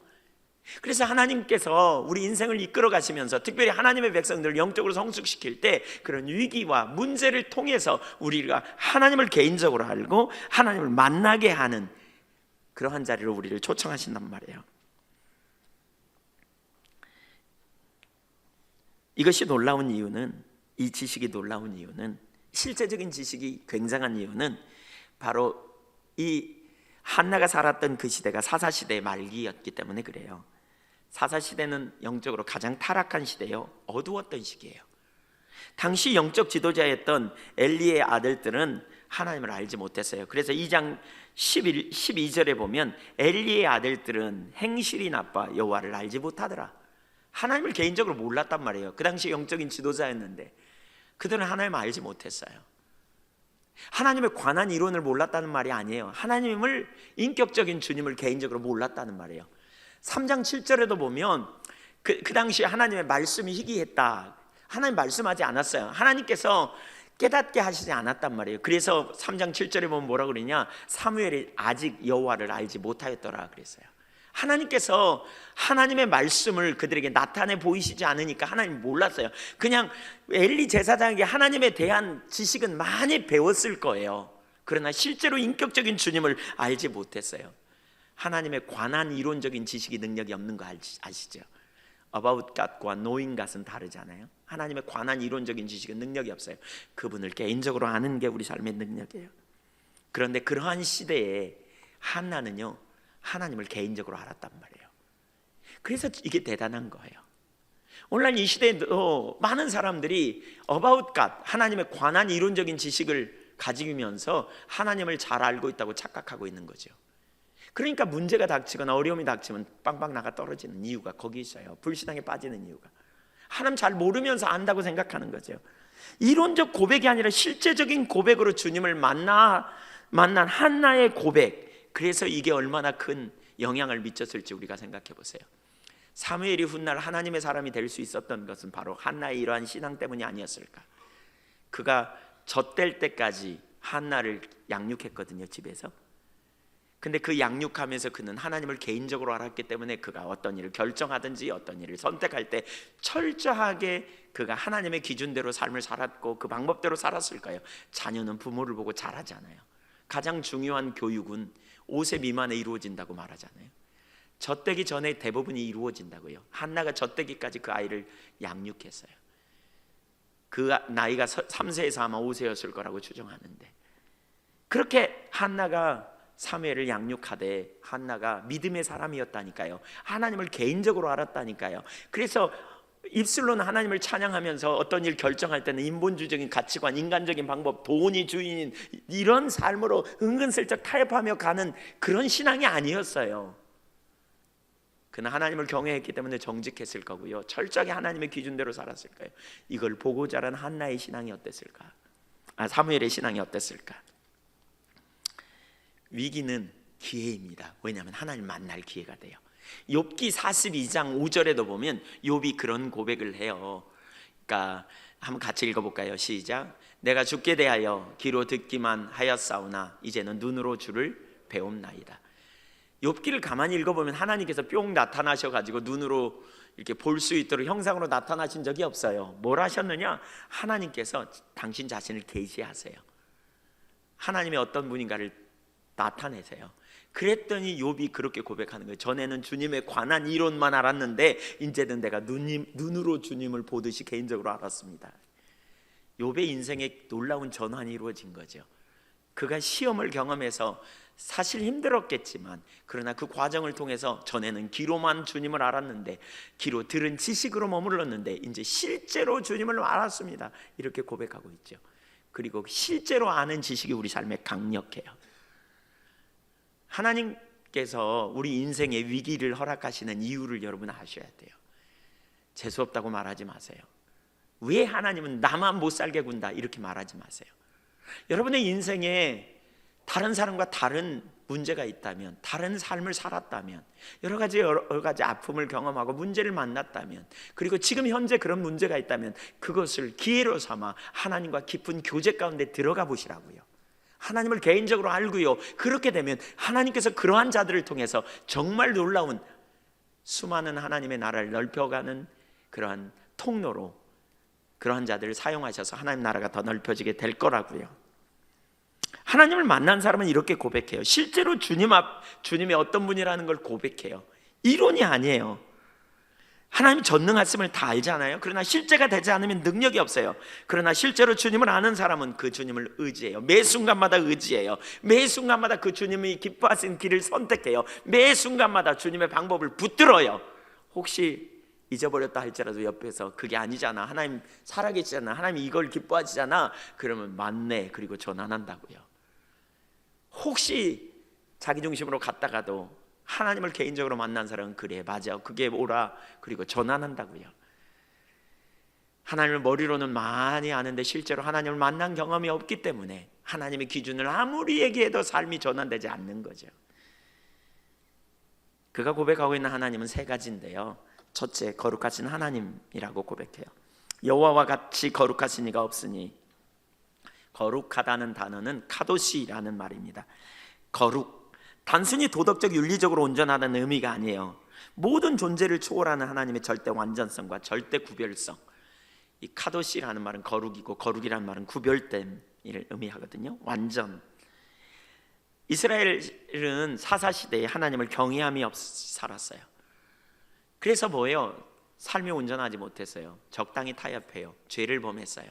그래서 하나님께서 우리 인생을 이끌어 가시면서 특별히 하나님의 백성들을 영적으로 성숙시킬 때 그런 위기와 문제를 통해서 우리가 하나님을 개인적으로 알고 하나님을 만나게 하는 그러한 자리로 우리를 초청하신단 말이에요. 이것이 놀라운 이유는, 이 지식이 놀라운 이유는, 실제적인 지식이 굉장한 이유는 바로 이 한나가 살았던 그 시대가 사사시대의 말기였기 때문에 그래요. 사사시대는 영적으로 가장 타락한 시대요, 어두웠던 시기예요. 당시 영적 지도자였던 엘리의 아들들은 하나님을 알지 못했어요. 그래서 2장 12절에 보면 엘리의 아들들은 행실이 나빠 여호와를 알지 못하더라. 하나님을 개인적으로 몰랐단 말이에요. 그 당시 영적인 지도자였는데 그들은 하나님을 알지 못했어요. 하나님에 관한 이론을 몰랐다는 말이 아니에요. 하나님을, 인격적인 주님을 개인적으로 몰랐다는 말이에요. 3장 7절에도 보면 그 당시에 하나님의 말씀이 희귀했다. 하나님 말씀하지 않았어요. 하나님께서 깨닫게 하시지 않았단 말이에요. 그래서 3장 7절에 보면 뭐라 그러냐, 사무엘이 아직 여호와를 알지 못하였더라 그랬어요. 하나님께서 하나님의 말씀을 그들에게 나타내 보이시지 않으니까 하나님 몰랐어요. 그냥 엘리 제사장에게 하나님에 대한 지식은 많이 배웠을 거예요. 그러나 실제로 인격적인 주님을 알지 못했어요. 하나님에 관한 이론적인 지식이, 능력이 없는 거 아시죠? About God과 Knowing God은 다르잖아요. 하나님에 관한 이론적인 지식은 능력이 없어요. 그분을 개인적으로 아는 게 우리 삶의 능력이에요. 그런데 그러한 시대에 한나는요, 하나님을 개인적으로 알았단 말이에요. 그래서 이게 대단한 거예요. 오늘날 이 시대에도 많은 사람들이 About God, 하나님에 관한 이론적인 지식을 가지면서 하나님을 잘 알고 있다고 착각하고 있는 거죠. 그러니까 문제가 닥치거나 어려움이 닥치면 빵빵 나가 떨어지는 이유가 거기 있어요. 불신앙에 빠지는 이유가, 하나님 잘 모르면서 안다고 생각하는 거죠. 이론적 고백이 아니라 실제적인 고백으로 주님을 만난 한나의 고백, 그래서 이게 얼마나 큰 영향을 미쳤을지 우리가 생각해 보세요. 사무엘이 훗날 하나님의 사람이 될 수 있었던 것은 바로 한나의 이러한 신앙 때문이 아니었을까. 그가 젖될 때까지 한나를 양육했거든요, 집에서. 근데 그 양육하면서 그는 하나님을 개인적으로 알았기 때문에 그가 어떤 일을 결정하든지 어떤 일을 선택할 때 철저하게 그가 하나님의 기준대로 삶을 살았고 그 방법대로 살았을 거예요. 자녀는 부모를 보고 자라잖아요. 가장 중요한 교육은 5세 미만에 이루어진다고 말하잖아요. 젖되기 전에 대부분이 이루어진다고요. 한나가 젖되기까지 그 아이를 양육했어요. 그 나이가 3세에서 아마 5세였을 거라고 추정하는데, 그렇게 한나가 사무엘을 양육하되 한나가 믿음의 사람이었다니까요. 하나님을 개인적으로 알았다니까요. 그래서 입술로는 하나님을 찬양하면서 어떤 일 결정할 때는 인본주의적인 가치관, 인간적인 방법, 돈이 주인인 이런 삶으로 은근슬쩍 타협하며 가는 그런 신앙이 아니었어요. 그는 하나님을 경외했기 때문에 정직했을 거고요, 철저하게 하나님의 기준대로 살았을 거예요. 이걸 보고 자란 한나의 신앙이 어땠을까? 사무엘의 신앙이 어땠을까? 위기는 기회입니다. 왜냐하면 하나님 만날 기회가 돼요. 욥기 42장 5절에도 보면 욥이 그런 고백을 해요. 그러니까 한번 같이 읽어볼까요? 시작. 내가 죽게 대하여 귀로 듣기만 하였사오나 이제는 눈으로 주를 배움나이다. 욥기를 가만히 읽어보면 하나님께서 뿅 나타나셔가지고 눈으로 이렇게 볼 수 있도록 형상으로 나타나신 적이 없어요. 뭘 하셨느냐? 하나님께서 당신 자신을 계시하세요. 하나님의 어떤 분인가를 나타내세요. 그랬더니 욥이 그렇게 고백하는 거예요. 전에는 주님에 관한 이론만 알았는데 이제는 내가 눈으로 주님을 보듯이 개인적으로 알았습니다. 욥의 인생에 놀라운 전환이 이루어진 거죠. 그가 시험을 경험해서 사실 힘들었겠지만, 그러나 그 과정을 통해서 전에는 귀로만 주님을 알았는데, 귀로 들은 지식으로 머물렀는데 이제 실제로 주님을 알았습니다. 이렇게 고백하고 있죠. 그리고 실제로 아는 지식이 우리 삶에 강력해요. 하나님께서 우리 인생에 위기를 허락하시는 이유를 여러분 아셔야 돼요. 재수없다고 말하지 마세요. 왜 하나님은 나만 못 살게 군다 이렇게 말하지 마세요. 여러분의 인생에 다른 사람과 다른 문제가 있다면, 다른 삶을 살았다면, 여러 가지 아픔을 경험하고 문제를 만났다면, 그리고 지금 현재 그런 문제가 있다면 그것을 기회로 삼아 하나님과 깊은 교제 가운데 들어가 보시라고요. 하나님을 개인적으로 알고요, 그렇게 되면 하나님께서 그러한 자들을 통해서 정말 놀라운 수많은 하나님의 나라를 넓혀가는 그러한 통로로 그러한 자들을 사용하셔서 하나님 나라가 더 넓혀지게 될 거라고요. 하나님을 만난 사람은 이렇게 고백해요. 실제로 주님의 어떤 분이라는 걸 고백해요. 이론이 아니에요. 하나님이 전능하심을 다 알잖아요. 그러나 실제가 되지 않으면 능력이 없어요. 그러나 실제로 주님을 아는 사람은 그 주님을 의지해요. 매 순간마다 의지해요. 매 순간마다 그 주님이 기뻐하신 길을 선택해요. 매 순간마다 주님의 방법을 붙들어요. 혹시 잊어버렸다 할지라도 옆에서 그게 아니잖아, 하나님 살아계시잖아, 하나님 이걸 기뻐하시잖아, 그러면 맞네, 그리고 전환한다고요. 혹시 자기중심으로 갔다가도 하나님을 개인적으로 만난 사람은 그래, 맞아, 그게 뭐라, 그리고 전환한다고요. 하나님을 머리로는 많이 아는데 실제로 하나님을 만난 경험이 없기 때문에 하나님의 기준을 아무리 얘기해도 삶이 전환되지 않는 거죠. 그가 고백하고 있는 하나님은 세 가지인데요, 첫째, 거룩하신 하나님이라고 고백해요. 여호와와 같이 거룩하신 이가 없으니. 거룩하다는 단어는 카도시라는 말입니다. 거룩, 단순히 도덕적 윤리적으로 온전하다는 의미가 아니에요. 모든 존재를 초월하는 하나님의 절대 완전성과 절대 구별성. 이 카도시라는 말은 거룩이고, 거룩이라는 말은 구별됨을 의미하거든요. 완전. 이스라엘은 사사시대에 하나님을 경외함이 없이 살았어요. 그래서 뭐예요? 삶이 온전하지 못했어요. 적당히 타협해요. 죄를 범했어요.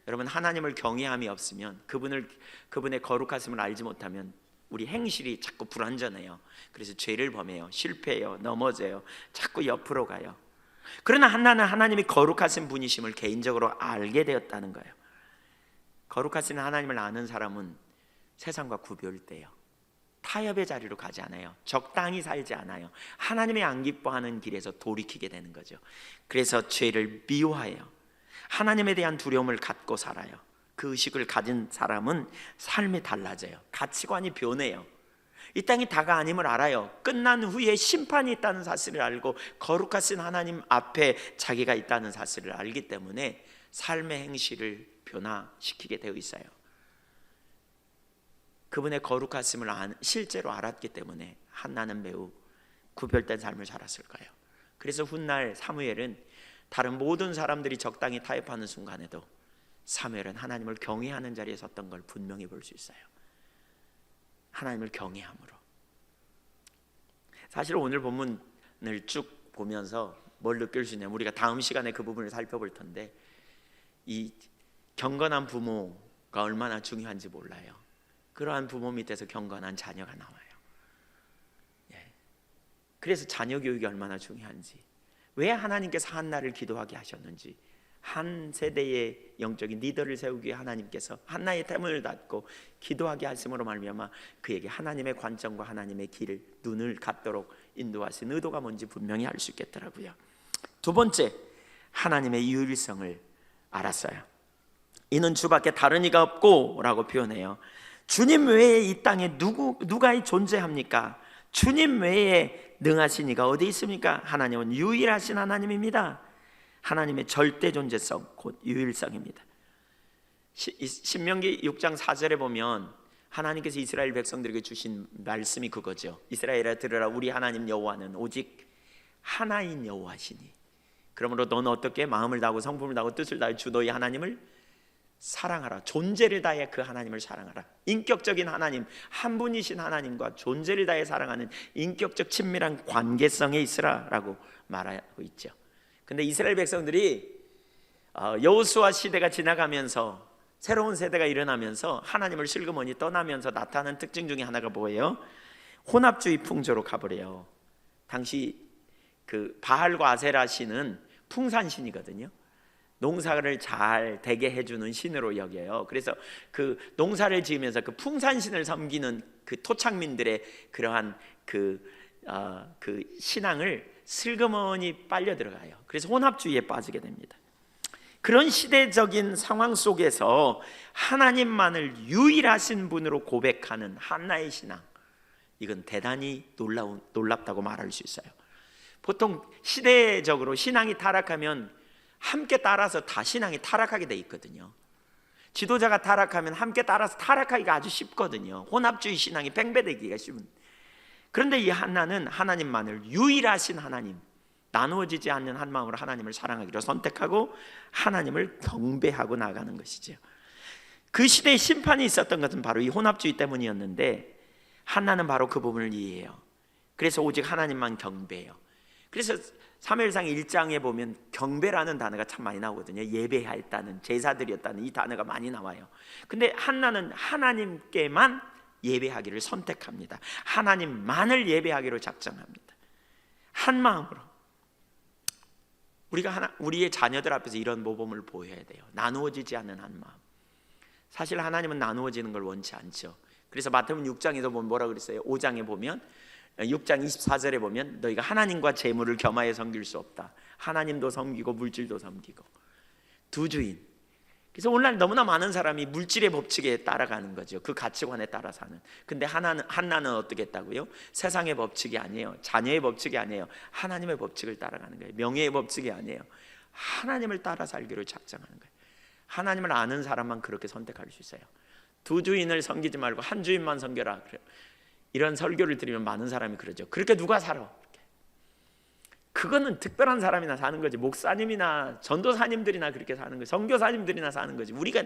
여러분, 하나님을 경외함이 없으면, 그분의 거룩하심을 알지 못하면 우리 행실이 자꾸 불완전해요. 그래서 죄를 범해요. 실패해요. 넘어져요. 자꾸 옆으로 가요. 그러나 한나는 하나님이 거룩하신 분이심을 개인적으로 알게 되었다는 거예요. 거룩하신 하나님을 아는 사람은 세상과 구별돼요. 타협의 자리로 가지 않아요. 적당히 살지 않아요. 하나님의 안 기뻐하는 길에서 돌이키게 되는 거죠. 그래서 죄를 미워해요. 하나님에 대한 두려움을 갖고 살아요. 그 의식을 가진 사람은 삶이 달라져요. 가치관이 변해요. 이 땅이 다가 아님을 알아요. 끝난 후에 심판이 있다는 사실을 알고 거룩하신 하나님 앞에 자기가 있다는 사실을 알기 때문에 삶의 행실을 변화시키게 되어 있어요. 그분의 거룩하심을 실제로 알았기 때문에 한나는 매우 구별된 삶을 살았을 거예요. 그래서 훗날 사무엘은 다른 모든 사람들이 적당히 타협하는 순간에도 사무엘은 하나님을 경외하는 자리에 섰던 걸 분명히 볼 수 있어요. 하나님을 경외함으로. 사실 오늘 본문을 쭉 보면서 뭘 느낄 수 있냐면, 우리가 다음 시간에 그 부분을 살펴볼 텐데, 이 경건한 부모가 얼마나 중요한지 몰라요. 그러한 부모 밑에서 경건한 자녀가 나와요. 그래서 자녀 교육이 얼마나 중요한지, 왜 하나님께서 한나를 기도하게 하셨는지, 한 세대의 영적인 리더를 세우기 위해 하나님께서 한나의 태문을 닫고 기도하게 하심으로 말미암아 그에게 하나님의 관점과 하나님의 길을, 눈을 갖도록 인도하신 의도가 뭔지 분명히 알 수 있겠더라고요. 두 번째, 하나님의 유일성을 알았어요. 이는 주밖에 다른 이가 없고 라고 표현해요. 주님 외에 이 땅에 누가 존재합니까? 주님 외에 능하신 이가 어디 있습니까? 하나님은 유일하신 하나님입니다. 하나님의 절대 존재성, 곧 유일성입니다. 신명기 6장 4절에 보면 하나님께서 이스라엘 백성들에게 주신 말씀이 그거죠. 이스라엘아 들으라, 우리 하나님 여호와는 오직 하나인 여호와시니 그러므로 너는 어떻게 마음을 다하고 성품을 다하고 뜻을 다해 주 너희 하나님을 사랑하라. 존재를 다해 그 하나님을 사랑하라. 인격적인 하나님, 한 분이신 하나님과 존재를 다해 사랑하는 인격적 친밀한 관계성에 있으라 라고 말하고 있죠. 근데 이스라엘 백성들이 여호수아 시대가 지나가면서 새로운 세대가 일어나면서 하나님을 슬그머니 떠나면서 나타나는 특징 중에 하나가 뭐예요? 혼합주의 풍조로 가버려요. 당시 그 바알과 아세라 신은 풍산신이거든요. 농사를 잘 되게 해주는 신으로 여겨요. 그래서 그 농사를 지으면서 그 풍산신을 섬기는 그 토착민들의 그러한 그 신앙을 슬그머니 빨려 들어가요. 그래서 혼합주의에 빠지게 됩니다. 그런 시대적인 상황 속에서 하나님만을 유일하신 분으로 고백하는 한나의 신앙, 이건 대단히 놀랍다고 말할 수 있어요. 보통 시대적으로 신앙이 타락하면 함께 따라서 다 신앙이 타락하게 돼 있거든요. 지도자가 타락하면 함께 따라서 타락하기가 아주 쉽거든요. 혼합주의 신앙이 팽배되기가 쉬운. 그런데 이 한나는 하나님만을 유일하신 하나님, 나누어지지 않는 한 마음으로 하나님을 사랑하기로 선택하고 하나님을 경배하고 나가는 것이죠. 그 시대에 심판이 있었던 것은 바로 이 혼합주의 때문이었는데, 한나는 바로 그 부분을 이해해요. 그래서 오직 하나님만 경배해요. 그래서 사무엘상 1장에 보면 경배라는 단어가 참 많이 나오거든요. 예배했다는, 제사드렸다는 이 단어가 많이 나와요. 근데 한나는 하나님께만 예배하기를 선택합니다. 하나님만을 예배하기로 작정합니다. 한 마음으로. 우리의 자녀들 앞에서 이런 모범을 보여야 돼요. 나누어지지 않는 한 마음. 사실 하나님은 나누어지는 걸 원치 않죠. 그래서 마태복음 6장에도 보면 뭐라 그랬어요? 5장에 보면, 6장 24절에 보면 너희가 하나님과 재물을 겸하여 섬길 수 없다. 하나님도 섬기고 물질도 섬기고. 두 주인. 그래서 오늘날 너무나 많은 사람이 물질의 법칙에 따라가는 거죠. 그 가치관에 따라 사는. 근데 한나는 어떻게 했다고요? 세상의 법칙이 아니에요. 자녀의 법칙이 아니에요. 하나님의 법칙을 따라가는 거예요. 명예의 법칙이 아니에요. 하나님을 따라 살기로 작정하는 거예요. 하나님을 아는 사람만 그렇게 선택할 수 있어요. 두 주인을 섬기지 말고 한 주인만 섬겨라. 이런 설교를 들으면 많은 사람이 그러죠. 그렇게 누가 살아? 그거는 특별한 사람이나 사는 거지. 목사님이나 전도사님들이나 그렇게 사는 거지. 선교사님들이나 사는 거지. 우리가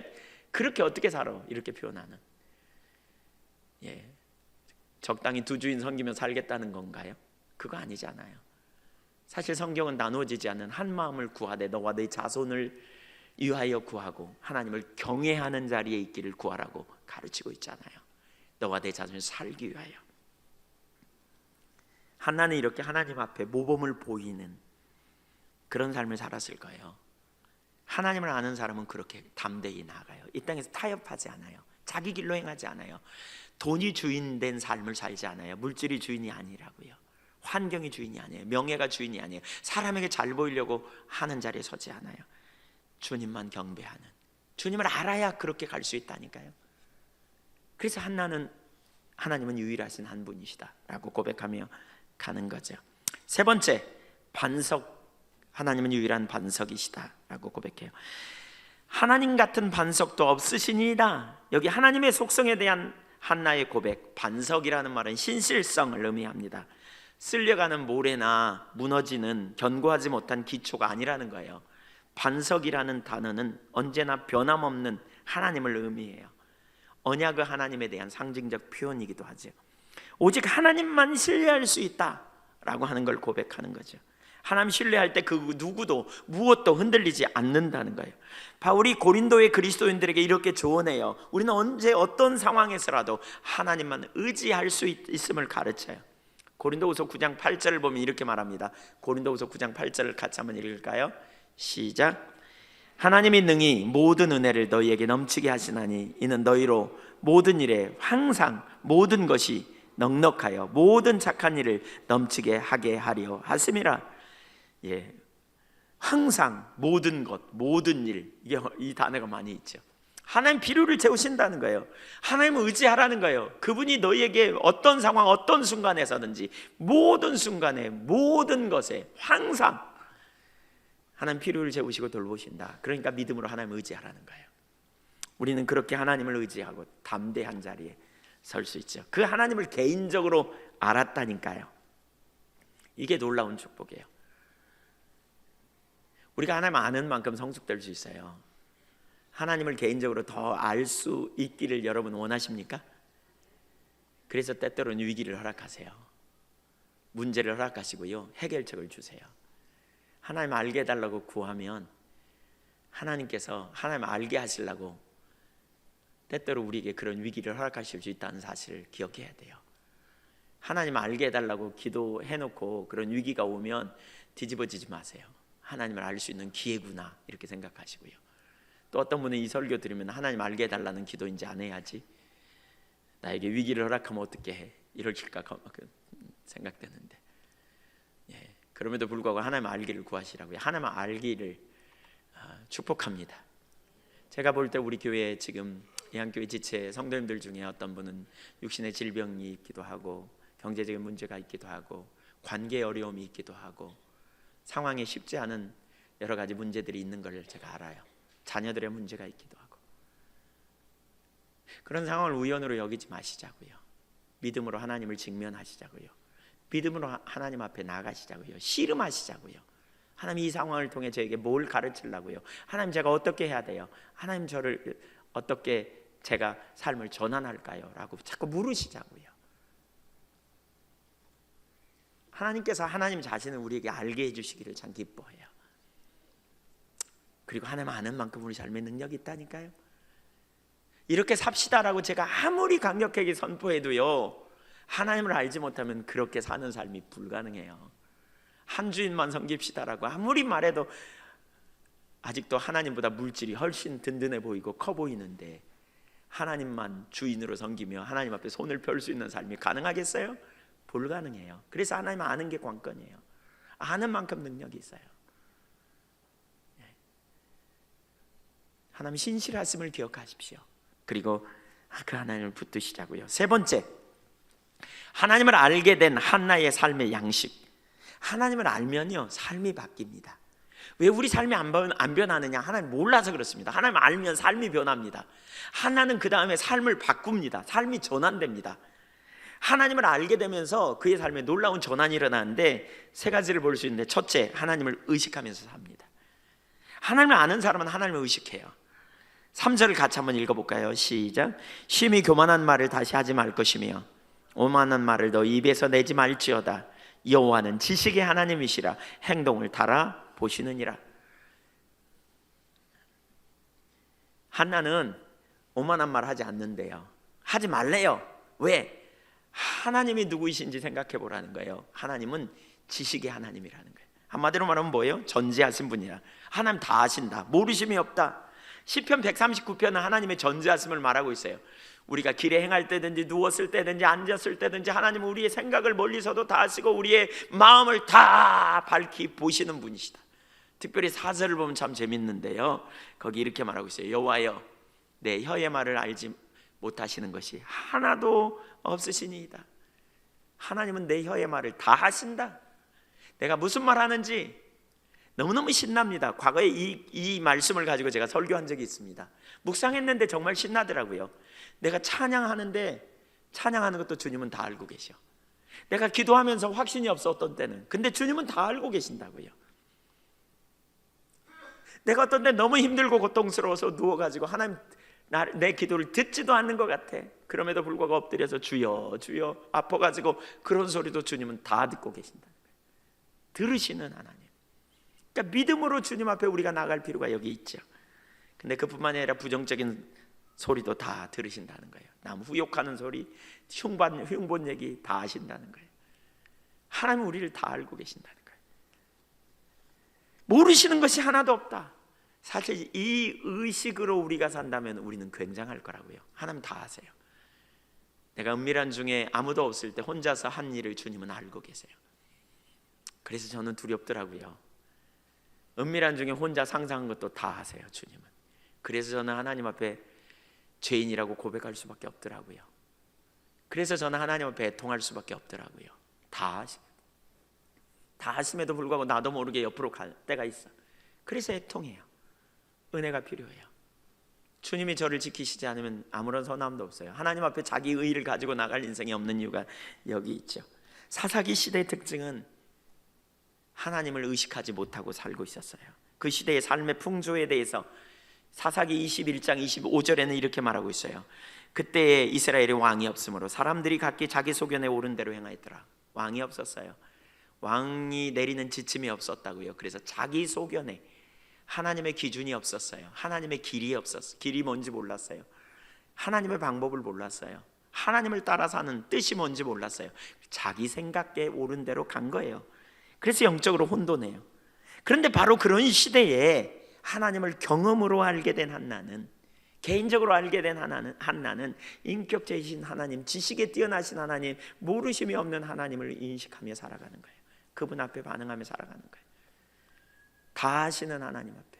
그렇게 어떻게 살아? 이렇게 표현하는. 적당히 두 주인 섬기며 살겠다는 건가요? 그거 아니잖아요. 사실 성경은 나누어지지 않는 한 마음을 구하되 너와 네 자손을 위하여 구하고 하나님을 경외하는 자리에 있기를 구하라고 가르치고 있잖아요. 너와 내 자손을 살기 위하여. 한나는 이렇게 하나님 앞에 모범을 보이는 그런 삶을 살았을 거예요. 하나님을 아는 사람은 그렇게 담대히 나아가요. 이 땅에서 타협하지 않아요. 자기 길로 행하지 않아요. 돈이 주인된 삶을 살지 않아요. 물질이 주인이 아니라고요. 환경이 주인이 아니에요. 명예가 주인이 아니에요. 사람에게 잘 보이려고 하는 자리에 서지 않아요. 주님만 경배하는, 주님을 알아야 그렇게 갈 수 있다니까요. 그래서 한나는 하나님은 유일하신 한 분이시다 라고 고백하며 가는 거죠. 세 번째, 반석. 하나님은 유일한 반석이시다 라고 고백해요. 하나님 같은 반석도 없으시니이다. 여기 하나님의 속성에 대한 한나의 고백, 반석이라는 말은 신실성을 의미합니다. 쓸려가는 모래나 무너지는 견고하지 못한 기초가 아니라는 거예요. 반석이라는 단어는 언제나 변함없는 하나님을 의미해요. 언약의 하나님에 대한 상징적 표현이기도 하죠. 오직 하나님만 신뢰할 수 있다라고 하는 걸 고백하는 거죠. 하나님 신뢰할 때 그 누구도 무엇도 흔들리지 않는다는 거예요. 바울이 고린도의 그리스도인들에게 이렇게 조언해요. 우리는 언제 어떤 상황에서라도 하나님만 의지할 수 있음을 가르쳐요. 고린도후서 9장 8절을 보면 이렇게 말합니다. 고린도후서 9장 8절을 같이 한번 읽을까요? 시작. 하나님이 능히 모든 은혜를 너희에게 넘치게 하시나니 이는 너희로 모든 일에 항상 모든 것이 넉넉하여 모든 착한 일을 넘치게 하게 하려 하심이라. 예, 항상 모든 것, 모든 일, 이게 이 단어가 많이 있죠. 하나님 필요를 채우신다는 거예요. 하나님을 의지하라는 거예요. 그분이 너희에게 어떤 상황, 어떤 순간에서든지 모든 순간에 모든 것에 항상 하나님 필요를 채우시고 돌보신다. 그러니까 믿음으로 하나님을 의지하라는 거예요. 우리는 그렇게 하나님을 의지하고 담대한 자리에 설 수 있죠. 그 하나님을 개인적으로 알았다니까요. 이게 놀라운 축복이에요. 우리가 하나님 아는 만큼 성숙될 수 있어요. 하나님을 개인적으로 더 알 수 있기를 여러분 원하십니까? 그래서 때때로는 위기를 허락하세요. 문제를 허락하시고요, 해결책을 주세요. 하나님 알게 해달라고 구하면 하나님께서 하나님 알게 하시려고 때때로 우리에게 그런 위기를 허락하실 수 있다는 사실을 기억해야 돼요. 하나님 알게 해달라고 기도해놓고 그런 위기가 오면 뒤집어지지 마세요. 하나님을 알 수 있는 기회구나 이렇게 생각하시고요. 또 어떤 분은 이 설교 들으면 하나님 알게 해달라는 기도인지 안 해야지, 나에게 위기를 허락하면 어떻게 해, 이럴까 생각되는데, 예, 그럼에도 불구하고 하나님 알기를 구하시라고요. 하나님 알기를 축복합니다. 제가 볼 때 우리 교회에 지금 예한교회 지체 성도님들 중에 어떤 분은 육신의 질병이 있기도 하고 경제적인 문제가 있기도 하고 관계 어려움이 있기도 하고 상황이 쉽지 않은 여러 가지 문제들이 있는 걸 제가 알아요. 자녀들의 문제가 있기도 하고. 그런 상황을 우연으로 여기지 마시자고요. 믿음으로 하나님을 직면하시자고요. 믿음으로 하나님 앞에 나가시자고요. 씨름하시자고요. 하나님 이 상황을 통해 저에게 뭘 가르치려고요? 하나님 제가 어떻게 해야 돼요? 하나님 저를 어떻게 제가 삶을 전환할까요? 라고 자꾸 물으시자고요. 하나님께서 하나님 자신을 우리에게 알게 해주시기를 참 기뻐해요. 그리고 하나님 아는 만큼 우리 삶에 능력이 있다니까요. 이렇게 삽시다라고 제가 아무리 강력하게 선포해도요, 하나님을 알지 못하면 그렇게 사는 삶이 불가능해요. 한 주인만 섬깁시다라고 아무리 말해도 아직도 하나님보다 물질이 훨씬 든든해 보이고 커 보이는데 하나님만 주인으로 섬기며 하나님 앞에 손을 펼 수 있는 삶이 가능하겠어요? 불가능해요. 그래서 하나님 아는 게 관건이에요. 아는 만큼 능력이 있어요. 하나님 신실하심을 기억하십시오. 그리고 그 하나님을 붙드시자고요. 세 번째, 하나님을 알게 된 한나의 삶의 양식. 하나님을 알면요 삶이 바뀝니다. 왜 우리 삶이 안 변하느냐? 하나님 몰라서 그렇습니다. 하나님 알면 삶이 변합니다. 한나는 그 다음에 삶을 바꿉니다. 삶이 전환됩니다. 하나님을 알게 되면서 그의 삶에 놀라운 전환이 일어나는데 세 가지를 볼 수 있는데, 첫째, 하나님을 의식하면서 삽니다. 하나님을 아는 사람은 하나님을 의식해요. 3절을 같이 한번 읽어볼까요? 시작. 심히 교만한 말을 다시 하지 말 것이며 오만한 말을 너 입에서 내지 말지어다. 여호와는 지식의 하나님이시라 행동을 달아 보시느니라. 한나는 오만한 말 하지 않는데요, 하지 말래요. 왜? 하나님이 누구이신지 생각해 보라는 거예요. 하나님은 지식의 하나님이라는 거예요. 한마디로 말하면 뭐예요? 전지하신 분이라. 하나님 다 아신다. 모르심이 없다. 시편 139편은 하나님의 전지하심을 말하고 있어요. 우리가 길에 행할 때든지 누웠을 때든지 앉았을 때든지 하나님은 우리의 생각을 멀리서도 다 아시고 우리의 마음을 다 밝히 보시는 분이시다. 특별히 4절을 보면 참 재밌는데요, 거기 이렇게 말하고 있어요. 여호와여, 내 혀의 말을 알지 못하시는 것이 하나도 없으시니이다. 하나님은 내 혀의 말을 다 하신다. 내가 무슨 말 하는지 너무너무 신납니다. 과거에 이 말씀을 가지고 제가 설교한 적이 있습니다. 묵상했는데 정말 신나더라고요. 내가 찬양하는데 찬양하는 것도 주님은 다 알고 계셔. 내가 기도하면서 확신이 없어 어떤 때는, 근데 주님은 다 알고 계신다고요. 내가 어떤 때 너무 힘들고 고통스러워서 누워가지고 하나님 내 기도를 듣지도 않는 것 같아. 그럼에도 불구하고 엎드려서 주여 주여 아파가지고 그런 소리도 주님은 다 듣고 계신다. 들으시는 하나님. 그러니까 믿음으로 주님 앞에 우리가 나갈 필요가 여기 있죠. 근데 그뿐만이 아니라 부정적인 소리도 다 들으신다는 거예요. 남 후욕하는 소리, 흉본 얘기 다 하신다는 거예요. 하나님 우리를 다 알고 계신다는 거예요. 모르시는 것이 하나도 없다. 사실 이 의식으로 우리가 산다면 우리는 굉장할 거라고요. 하나님 다 아세요. 내가 은밀한 중에 아무도 없을 때 혼자서 한 일을 주님은 알고 계세요. 그래서 저는 두렵더라고요. 은밀한 중에 혼자 상상한 것도 다 아세요, 주님은. 그래서 저는 하나님 앞에 죄인이라고 고백할 수밖에 없더라고요. 그래서 저는 하나님 앞에 애통할 수밖에 없더라고요. 다 아심에도 불구하고 나도 모르게 옆으로 갈 때가 있어. 그래서 애통해요. 은혜가 필요해요. 주님이 저를 지키시지 않으면 아무런 선함도 없어요. 하나님 앞에 자기 의의를 가지고 나갈 인생이 없는 이유가 여기 있죠. 사사기 시대의 특징은 하나님을 의식하지 못하고 살고 있었어요. 그 시대의 삶의 풍조에 대해서 사사기 21장 25절에는 이렇게 말하고 있어요. 그때에 이스라엘에 왕이 없으므로 사람들이 각기 자기 소견에 옳은 대로 행하였더라. 왕이 없었어요. 왕이 내리는 지침이 없었다고요. 그래서 자기 소견에 하나님의 기준이 없었어요. 하나님의 길이 없었어요. 길이 뭔지 몰랐어요. 하나님의 방법을 몰랐어요. 하나님을 따라 사는 뜻이 뭔지 몰랐어요. 자기 생각에 옳은 대로 간 거예요. 그래서 영적으로 혼돈해요. 그런데 바로 그런 시대에 하나님을 경험으로 알게 된 한나는, 개인적으로 알게 된 한나는 인격체이신 하나님, 지식에 뛰어나신 하나님, 모르심이 없는 하나님을 인식하며 살아가는 거예요. 그분 앞에 반응하며 살아가는 거예요. 다 아시는 하나님 앞에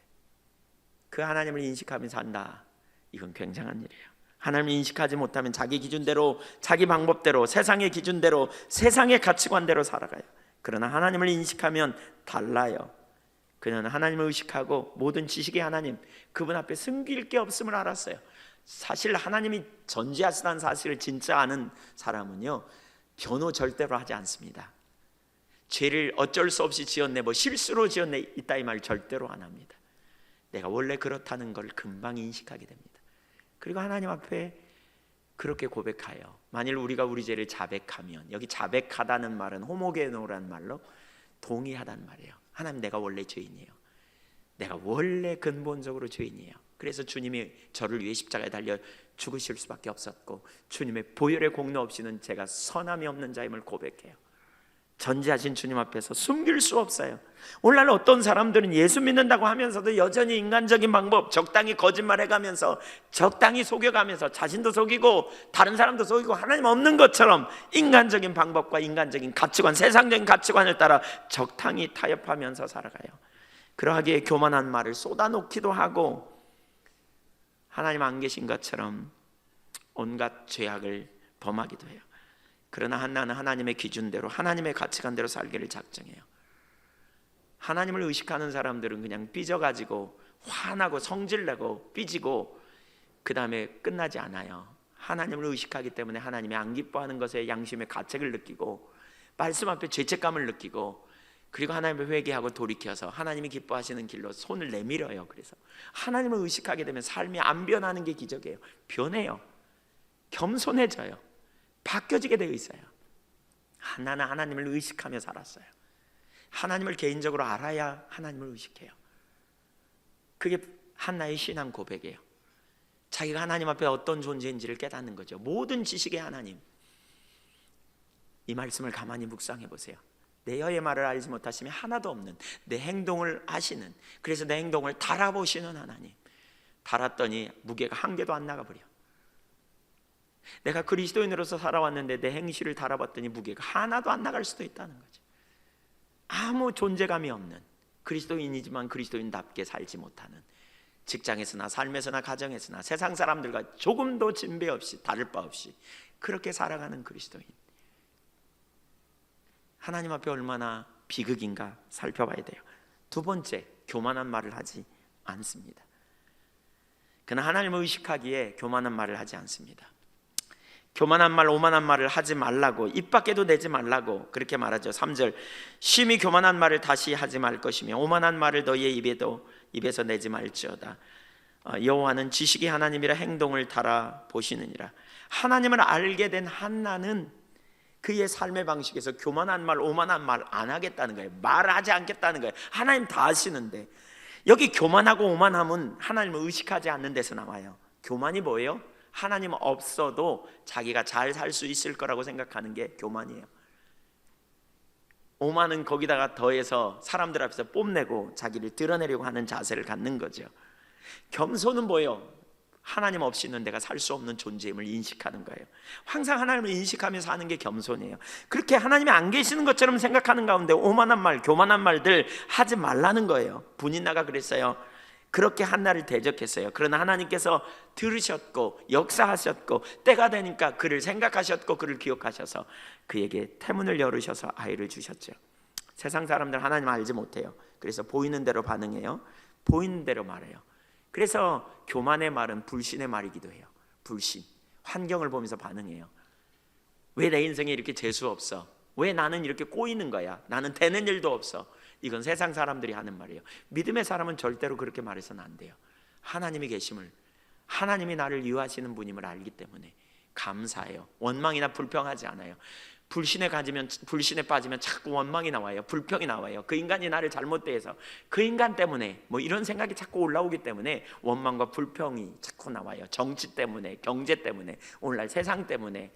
그 하나님을 인식하며 산다. 이건 굉장한 일이에요. 하나님을 인식하지 못하면 자기 기준대로, 자기 방법대로, 세상의 기준대로, 세상의 가치관대로 살아가요. 그러나 하나님을 인식하면 달라요. 그는 하나님을 의식하고 모든 지식의 하나님, 그분 앞에 숨길 게 없음을 알았어요. 사실 하나님이 전지하시다는 사실을 진짜 아는 사람은요, 변호 절대로 하지 않습니다. 죄를 어쩔 수 없이 지었네, 뭐 실수로 지었네, 이따 이 말 절대로 안 합니다. 내가 원래 그렇다는 걸 금방 인식하게 됩니다. 그리고 하나님 앞에 그렇게 고백하여, 만일 우리가 우리 죄를 자백하면, 여기 자백하다는 말은 호모게노라는 말로 동의하다는 말이에요. 하나님, 내가 원래 죄인이에요. 내가 원래 근본적으로 죄인이에요. 그래서 주님이 저를 위해 십자가에 달려 죽으실 수밖에 없었고, 주님의 보혈의 공로 없이는 제가 선함이 없는 자임을 고백해요. 전지하신 주님 앞에서 숨길 수 없어요. 오늘날 어떤 사람들은 예수 믿는다고 하면서도 여전히 인간적인 방법, 적당히 거짓말해가면서, 적당히 속여가면서, 자신도 속이고 다른 사람도 속이고 하나님 없는 것처럼 인간적인 방법과 인간적인 가치관, 세상적인 가치관을 따라 적당히 타협하면서 살아가요. 그러하기에 교만한 말을 쏟아놓기도 하고 하나님 안 계신 것처럼 온갖 죄악을 범하기도 해요. 그러나 한나는 하나님의 기준대로, 하나님의 가치관대로 살기를 작정해요. 하나님을 의식하는 사람들은 그냥 삐져가지고 화나고 성질내고 삐지고 그 다음에 끝나지 않아요. 하나님을 의식하기 때문에 하나님이 안 기뻐하는 것에 양심의 가책을 느끼고, 말씀 앞에 죄책감을 느끼고, 그리고 하나님을 회개하고 돌이켜서 하나님이 기뻐하시는 길로 손을 내밀어요. 그래서 하나님을 의식하게 되면 삶이 안 변하는 게 기적이에요. 변해요. 겸손해져요. 바뀌어지게 되어 있어요. 하나는 하나님을 의식하며 살았어요. 하나님을 개인적으로 알아야 하나님을 의식해요. 그게 한나의 신앙 고백이에요. 자기가 하나님 앞에 어떤 존재인지를 깨닫는 거죠. 모든 지식의 하나님. 이 말씀을 가만히 묵상해 보세요. 내 혀의 말을 알지 못하시면 하나도 없는, 내 행동을 아시는, 그래서 내 행동을 달아보시는 하나님. 달았더니 무게가 한 개도 안 나가버려. 내가 그리스도인으로서 살아왔는데 내 행실을 달아봤더니 무게가 하나도 안 나갈 수도 있다는 거죠. 아무 존재감이 없는, 그리스도인이지만 그리스도인답게 살지 못하는, 직장에서나 삶에서나 가정에서나 세상 사람들과 조금도 진배 없이, 다를 바 없이 그렇게 살아가는 그리스도인. 하나님 앞에 얼마나 비극인가 살펴봐야 돼요. 두 번째, 교만한 말을 하지 않습니다. 그는 하나님을 의식하기에 교만한 말을 하지 않습니다. 교만한 말, 오만한 말을 하지 말라고, 입 밖에도 내지 말라고 그렇게 말하죠. 3절, 심히 교만한 말을 다시 하지 말 것이며 오만한 말을 너희의 입에서 내지 말지어다. 여호와는 지식이 하나님이라 행동을 달아 보시느니라. 하나님을 알게 된 한나는 그의 삶의 방식에서 교만한 말, 오만한 말 안 하겠다는 거예요. 말하지 않겠다는 거예요. 하나님 다 아시는데. 여기 교만하고 오만함은 하나님을 의식하지 않는 데서 나와요. 교만이 뭐예요? 하나님 없어도 자기가 잘 살 수 있을 거라고 생각하는 게 교만이에요. 오만은 거기다가 더해서 사람들 앞에서 뽐내고 자기를 드러내려고 하는 자세를 갖는 거죠. 겸손은 뭐예요? 하나님 없이는 내가 살 수 없는 존재임을 인식하는 거예요. 항상 하나님을 인식하면서 하는 게 겸손이에요. 그렇게 하나님이 안 계시는 것처럼 생각하는 가운데 오만한 말, 교만한 말들 하지 말라는 거예요. 분인나가 그랬어요. 그렇게 한나를 대적했어요. 그러나 하나님께서 들으셨고 역사하셨고 때가 되니까 그를 생각하셨고 그를 기억하셔서 그에게 태문을 열으셔서 아이를 주셨죠. 세상 사람들 하나님 알지 못해요. 그래서 보이는 대로 반응해요. 보이는 대로 말해요. 그래서 교만의 말은 불신의 말이기도 해요. 불신. 환경을 보면서 반응해요. 왜 내 인생에 이렇게 재수 없어? 왜 나는 이렇게 꼬이는 거야? 나는 되는 일도 없어. 이건 세상 사람들이 하는 말이에요. 믿음의 사람은 절대로 그렇게 말해서는 안 돼요. 하나님이 계심을, 하나님이 나를 유하시는 분임을 알기 때문에 감사해요. 원망이나 불평하지 않아요. 불신에 빠지면 자꾸 원망이 나와요. 불평이 나와요. 그 인간이 나를 잘못대해서 그 인간 때문에 뭐 이런 생각이 자꾸 올라오기 때문에 원망과 불평이 자꾸 나와요. 정치 때문에, 경제 때문에, 오늘날 세상 때문에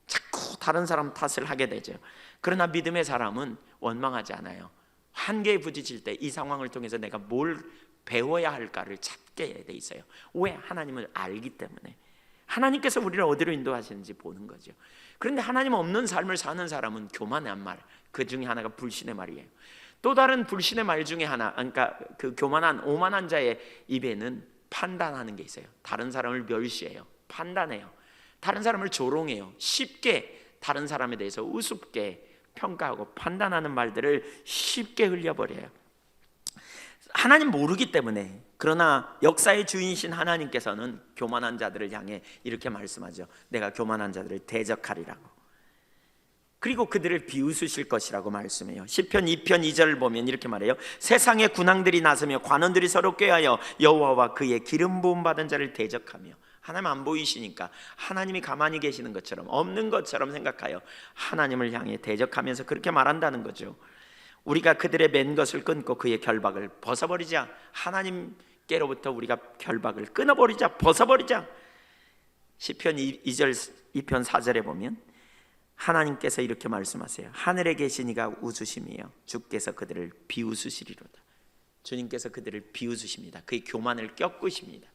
자꾸 다른 사람 탓을 하게 되죠. 그러나 믿음의 사람은 원망하지 않아요. 한계에 부딪힐 때 이 상황을 통해서 내가 뭘 배워야 할까를 찾게 돼 있어요. 왜? 하나님을 알기 때문에. 하나님께서 우리를 어디로 인도하시는지 보는 거죠. 그런데 하나님 없는 삶을 사는 사람은 교만한 말, 그 중에 하나가 불신의 말이에요. 또 다른 불신의 말 중에 하나, 그러니까 그 교만한 오만한 자의 입에는 판단하는 게 있어요. 다른 사람을 멸시해요. 판단해요. 다른 사람을 조롱해요. 쉽게 다른 사람에 대해서 우습게 평가하고 판단하는 말들을 쉽게 흘려버려요. 하나님 모르기 때문에. 그러나 역사의 주인이신 하나님께서는 교만한 자들을 향해 이렇게 말씀하죠. 내가 교만한 자들을 대적하리라고. 그리고 그들을 비웃으실 것이라고 말씀해요. 시편 2편 2절을 보면 이렇게 말해요. 세상의 군왕들이 나서며 관원들이 서로 꾀하여 여호와와 그의 기름 부음 받은 자를 대적하며. 하나님 안 보이시니까 하나님이 가만히 계시는 것처럼, 없는 것처럼 생각하여 하나님을 향해 대적하면서 그렇게 말한다는 거죠. 우리가 그들의 맨 것을 끊고 그의 결박을 벗어버리자. 하나님께로부터 우리가 결박을 끊어버리자, 벗어버리자. 시편 2편 4절에 보면 하나님께서 이렇게 말씀하세요. 하늘에 계신 이가 웃으심이요 주께서 그들을 비웃으시리로다. 주님께서 그들을 비웃으십니다. 그의 교만을 꺾으십니다.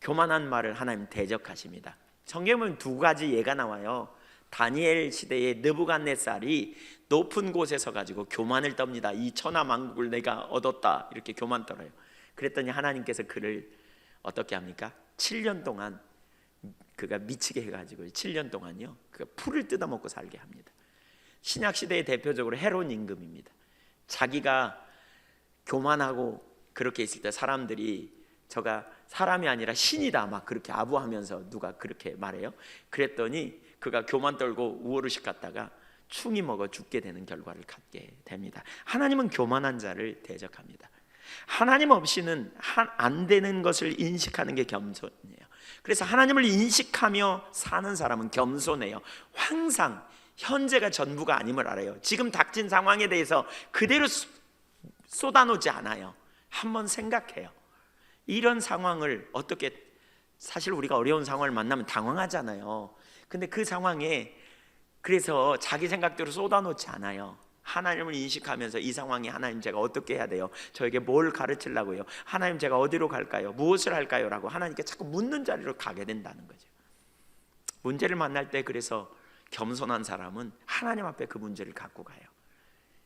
교만한 말을 하나님 대적하십니다. 성경에 보면 두 가지 예가 나와요. 다니엘 시대의 느부갓네살이 높은 곳에 서 가지고 교만을 떱니다. 이 천하 만국을 내가 얻었다 이렇게 교만 떨어요. 그랬더니 하나님께서 그를 어떻게 합니까? 7년 동안 그가 미치게 해가지고 7년 동안요 그가 풀을 뜯어먹고 살게 합니다. 신약 시대의 대표적으로 헤롯 임금입니다. 자기가 교만하고 그렇게 있을 때 사람들이 저가 사람이 아니라 신이다 막 그렇게 아부하면서 누가 그렇게 말해요. 그랬더니 그가 교만 떨고 우월의식 갖다가 충이 먹어 죽게 되는 결과를 갖게 됩니다. 하나님은 교만한 자를 대적합니다. 하나님 없이는 안 되는 것을 인식하는 게 겸손이에요. 그래서 하나님을 인식하며 사는 사람은 겸손해요. 항상 현재가 전부가 아님을 알아요. 지금 닥친 상황에 대해서 그대로 쏟아놓지 않아요. 한번 생각해요. 이런 상황을 어떻게, 사실 우리가 어려운 상황을 만나면 당황하잖아요. 근데 그 상황에 그래서 자기 생각대로 쏟아놓지 않아요. 하나님을 인식하면서 이 상황에 하나님 제가 어떻게 해야 돼요? 저에게 뭘 가르치려고요? 하나님 제가 어디로 갈까요? 무엇을 할까요? 라고 하나님께 자꾸 묻는 자리로 가게 된다는 거죠. 문제를 만날 때 그래서 겸손한 사람은 하나님 앞에 그 문제를 갖고 가요.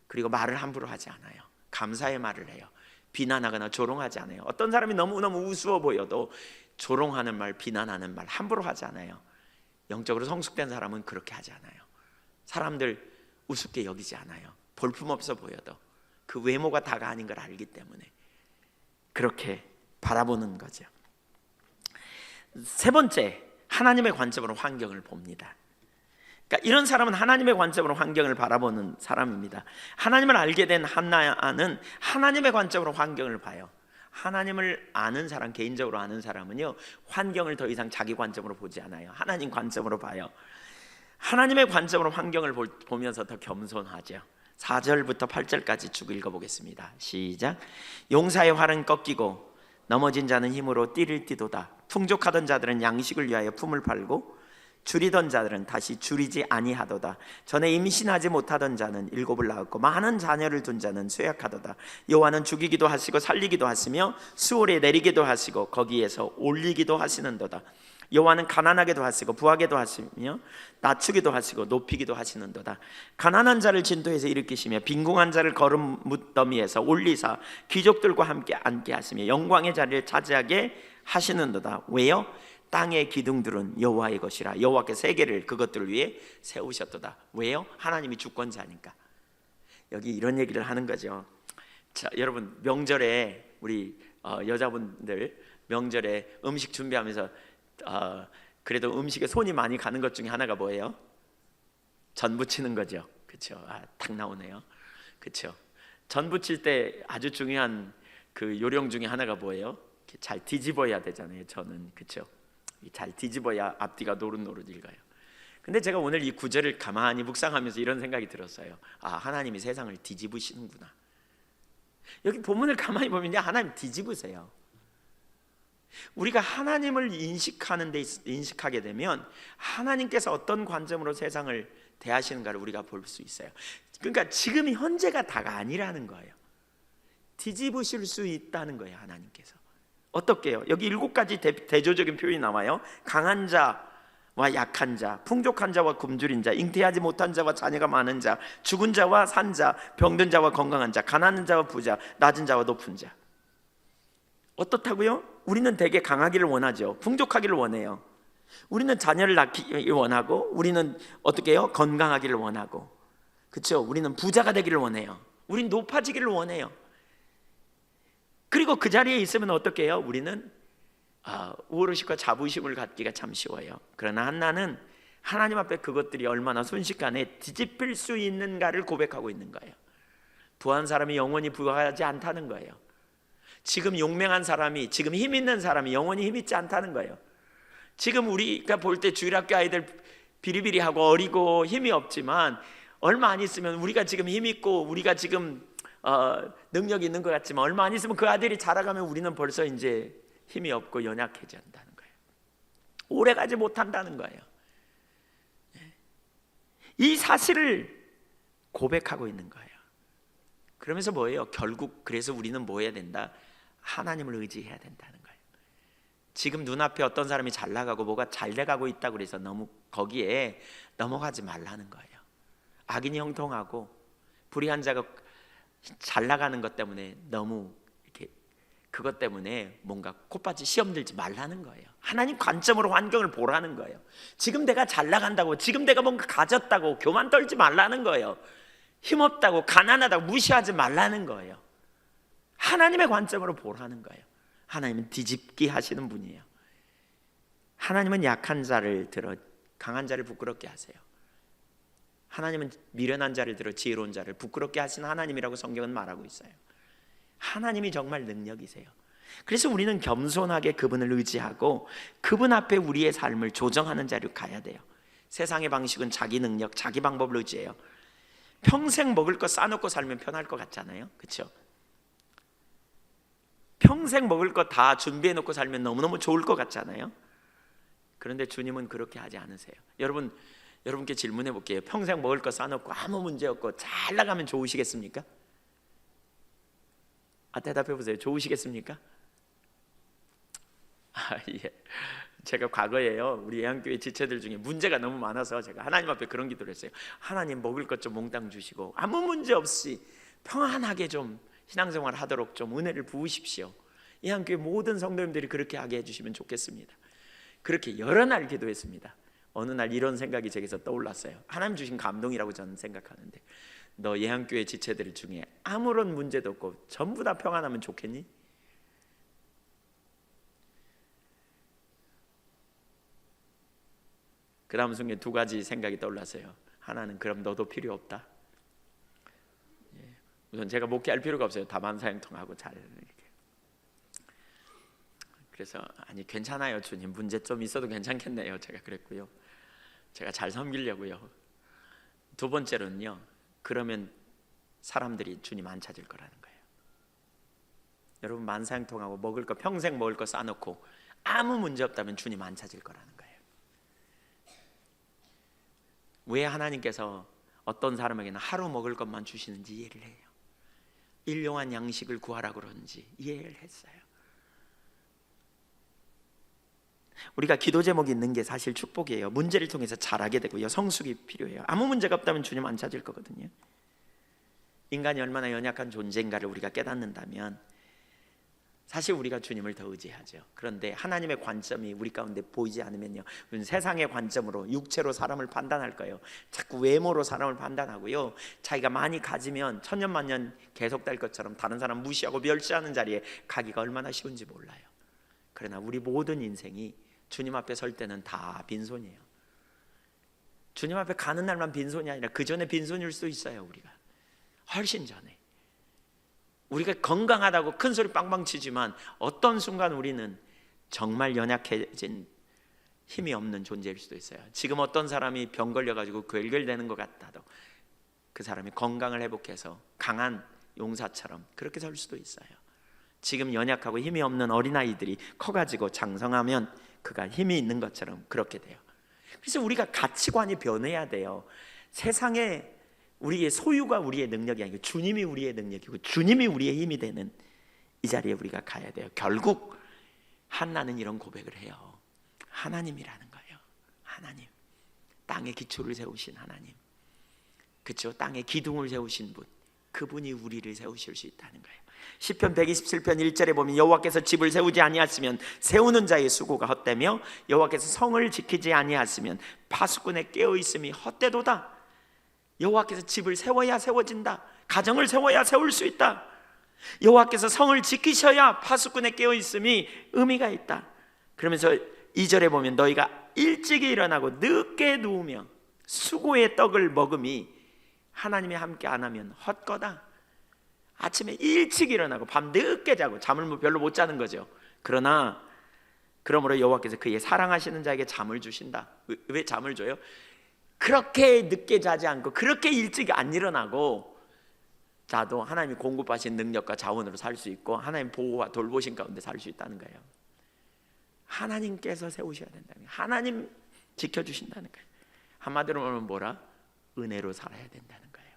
그리고 말을 함부로 하지 않아요. 감사의 말을 해요. 비난하거나 조롱하지 않아요. 어떤 사람이 너무너무 우스워 보여도 조롱하는 말, 비난하는 말 함부로 하지 않아요. 영적으로 성숙된 사람은 그렇게 하지 않아요. 사람들 우습게 여기지 않아요. 볼품없어 보여도 그 외모가 다가 아닌 걸 알기 때문에 그렇게 바라보는 거죠. 세 번째, 하나님의 관점으로 환경을 봅니다. 그러니까 이런 사람은 하나님의 관점으로 환경을 바라보는 사람입니다. 하나님을 알게 된 한나는 하나님의 관점으로 환경을 봐요. 하나님을 아는 사람, 개인적으로 아는 사람은요, 환경을 더 이상 자기 관점으로 보지 않아요. 하나님 관점으로 봐요. 하나님의 관점으로 환경을 보면서 더 겸손하죠. 4절부터 8절까지 쭉 읽어보겠습니다. 시작. 용사의 활은 꺾이고 넘어진 자는 힘으로 띠를 띠도다. 풍족하던 자들은 양식을 위하여 품을 팔고 줄이던 자들은 다시 줄이지 아니하도다. 전에 임신하지 못하던 자는 7을 낳았고 많은 자녀를 둔 자는 쇠약하도다. 여호와는 죽이기도 하시고 살리기도 하시며 수월에 내리기도 하시고 거기에서 올리기도 하시는도다. 여호와는 가난하게도 하시고 부하게도 하시며 낮추기도 하시고 높이기도 하시는도다. 가난한 자를 진도에서 일으키시며 빈궁한 자를 거름 무더미에서 올리사 귀족들과 함께 앉게 하시며 영광의 자리를 차지하게 하시는도다. 왜요? 땅의 기둥들은 여호와의 것이라. 여호와께 세계를 그것들을 위해 세우셨도다. 왜요? 하나님이 주권자니까. 여기 이런 얘기를 하는 거죠. 자, 여러분 명절에 우리 여자분들 명절에 음식 준비하면서 그래도 음식에 손이 많이 가는 것 중에 하나가 뭐예요? 전 부치는 거죠. 그렇죠? 딱 나오네요. 그렇죠? 전 부칠 때 아주 중요한 그 요령 중에 하나가 뭐예요? 잘 뒤집어야 되잖아요. 저는 그렇죠? 잘 뒤집어야 앞뒤가 노릇노릇 읽어요. 근데 제가 오늘 이 구절을 가만히 묵상하면서 이런 생각이 들었어요. 하나님이 세상을 뒤집으시는구나. 여기 본문을 가만히 보면 하나님 뒤집으세요. 우리가 하나님을 인식하게 되면 하나님께서 어떤 관점으로 세상을 대하시는가를 우리가 볼 수 있어요. 그러니까 지금 현재가 다가 아니라는 거예요. 뒤집으실 수 있다는 거예요. 하나님께서 어떻게요? 여기 7가지 대조적인 표현이 나와요. 강한 자와 약한 자, 풍족한 자와 굶주린 자, 잉태하지 못한 자와 자녀가 많은 자, 죽은 자와 산 자, 병든 자와 건강한 자, 가난한 자와 부자, 낮은 자와 높은 자. 어떻다고요? 우리는 되게 강하기를 원하죠. 풍족하기를 원해요. 우리는 자녀를 낳기를 원하고, 우리는 어떻게 해요? 건강하기를 원하고, 그렇죠? 우리는 부자가 되기를 원해요. 우리는 높아지기를 원해요. 그리고 그 자리에 있으면 어떻게 해요? 우리는 우월의식과 자부심을 갖기가 참 쉬워요. 그러나 한나는 하나님 앞에 그것들이 얼마나 순식간에 뒤집힐 수 있는가를 고백하고 있는 거예요. 부한 사람이 영원히 부하지 않다는 거예요. 지금 용맹한 사람이, 지금 힘 있는 사람이 영원히 힘 있지 않다는 거예요. 지금 우리가 볼 때 주일학교 아이들 비리비리하고 어리고 힘이 없지만 얼마 안 있으면 우리가 지금 힘 있고 우리가 지금 능력이 있는 것 같지만 얼마 안 있으면 그 아들이 자라가면 우리는 벌써 이제 힘이 없고 연약해진다는 거예요. 오래가지 못한다는 거예요. 이 사실을 고백하고 있는 거예요. 그러면서 뭐예요? 결국 그래서 우리는 뭐 해야 된다? 하나님을 의지해야 된다는 거예요. 지금 눈앞에 어떤 사람이 잘 나가고 뭐가 잘 돼가고 있다고 그래서 너무 거기에 넘어가지 말라는 거예요. 악인이 형통하고 불의한 자가 잘 나가는 것 때문에 너무 이렇게 그것 때문에 뭔가 콧바지 시험 들지 말라는 거예요. 하나님 관점으로 환경을 보라는 거예요. 지금 내가 잘 나간다고, 지금 내가 뭔가 가졌다고 교만 떨지 말라는 거예요. 힘없다고, 가난하다고 무시하지 말라는 거예요. 하나님의 관점으로 보라는 거예요. 하나님은 뒤집기 하시는 분이에요. 하나님은 약한 자를 들어 강한 자를 부끄럽게 하세요. 하나님은 미련한 자를 들어 지혜로운 자를 부끄럽게 하시는 하나님이라고 성경은 말하고 있어요. 하나님이 정말 능력이세요. 그래서 우리는 겸손하게 그분을 의지하고 그분 앞에 우리의 삶을 조정하는 자리로 가야 돼요. 세상의 방식은 자기 능력, 자기 방법을 의지해요. 평생 먹을 거 싸놓고 살면 편할 것 같잖아요. 그렇죠? 평생 먹을 거 다 준비해 놓고 살면 너무너무 좋을 것 같잖아요. 그런데 주님은 그렇게 하지 않으세요. 여러분께 질문해 볼게요. 평생 먹을 거 싸놓고 아무 문제 없고 잘 나가면 좋으시겠습니까? 대답해 보세요. 좋으시겠습니까? 예. 제가 과거에요, 우리 예한교회 지체들 중에 문제가 너무 많아서 제가 하나님 앞에 그런 기도를 했어요. 하나님 먹을 것 좀 몽땅 주시고 아무 문제 없이 평안하게 좀 신앙생활 하도록 좀 은혜를 부으십시오. 예한교회 모든 성도님들이 그렇게 하게 해주시면 좋겠습니다. 그렇게 여러 날 기도했습니다. 어느 날 이런 생각이 제게서 떠올랐어요. 하나님 주신 감동이라고 저는 생각하는데, 너 예한교회 지체들 중에 아무런 문제도 없고 전부 다 평안하면 좋겠니? 그 다음 순간 2가지 생각이 떠올랐어요. 하나는 그럼 너도 필요 없다. 우선 제가 목회할 필요가 없어요. 다만사형통하고 잘 이렇게. 그래서 아니 괜찮아요 주님, 문제 좀 있어도 괜찮겠네요. 제가 그랬고요. 제가 잘 섬기려고요. 두 번째로는요, 그러면 사람들이 주님 안 찾을 거라는 거예요. 여러분 만사형통하고 먹을 거 평생 먹을 거 싸놓고 아무 문제 없다면 주님 안 찾을 거라는 거예요. 왜 하나님께서 어떤 사람에게는 하루 먹을 것만 주시는지 이해를 해요. 일용한 양식을 구하라고 그러는지 이해를 했어요. 우리가 기도 제목이 있는 게 사실 축복이에요. 문제를 통해서 자라게 되고요, 성숙이 필요해요. 아무 문제가 없다면 주님 안 찾을 거거든요. 인간이 얼마나 연약한 존재인가를 우리가 깨닫는다면 사실 우리가 주님을 더 의지하죠. 그런데 하나님의 관점이 우리 가운데 보이지 않으면요, 세상의 관점으로 육체로 사람을 판단할 거예요. 자꾸 외모로 사람을 판단하고요, 자기가 많이 가지면 천년만년 계속될 것처럼 다른 사람 무시하고 멸시하는 자리에 가기가 얼마나 쉬운지 몰라요. 그러나 우리 모든 인생이 주님 앞에 설 때는 다 빈손이에요. 주님 앞에 가는 날만 빈손이 아니라 그 전에 빈손일 수도 있어요. 우리가 훨씬 전에 우리가 건강하다고 큰 소리 빵빵 치지만 어떤 순간 우리는 정말 연약해진 힘이 없는 존재일 수도 있어요. 지금 어떤 사람이 병 걸려가지고 괴결되는 것 같아도 그 사람이 건강을 회복해서 강한 용사처럼 그렇게 설 수도 있어요. 지금 연약하고 힘이 없는 어린아이들이 커가지고 장성하면 그가 힘이 있는 것처럼 그렇게 돼요. 그래서 우리가 가치관이 변해야 돼요. 세상에 우리의 소유가 우리의 능력이 아니고 주님이 우리의 능력이고 주님이 우리의 힘이 되는 이 자리에 우리가 가야 돼요. 결국 한나는 이런 고백을 해요. 하나님이라는 거예요. 하나님, 땅의 기초를 세우신 하나님, 그렇죠? 땅의 기둥을 세우신 분, 그분이 우리를 세우실 수 있다는 거예요. 시편 127편 1절에 보면 여호와께서 집을 세우지 아니하시면 세우는 자의 수고가 헛되며 여호와께서 성을 지키지 아니하시면 파수꾼의 깨어있음이 헛되도다. 여호와께서 집을 세워야 세워진다. 가정을 세워야 세울 수 있다. 여호와께서 성을 지키셔야 파수꾼의 깨어있음이 의미가 있다. 그러면서 2절에 보면 너희가 일찍이 일어나고 늦게 누우며 수고의 떡을 먹음이 하나님이 함께 안 하면 헛거다. 아침에 일찍 일어나고 밤 늦게 자고 잠을 별로 못 자는 거죠. 그러나 그러므로 여호와께서 그의 사랑하시는 자에게 잠을 주신다. 왜 잠을 줘요? 그렇게 늦게 자지 않고 그렇게 일찍 안 일어나고 자도 하나님이 공급하신 능력과 자원으로 살 수 있고 하나님 보호와 돌보신 가운데 살 수 있다는 거예요. 하나님께서 세우셔야 된다는 거예요. 하나님 지켜주신다는 거예요. 한마디로 말하면 뭐라? 은혜로 살아야 된다는 거예요.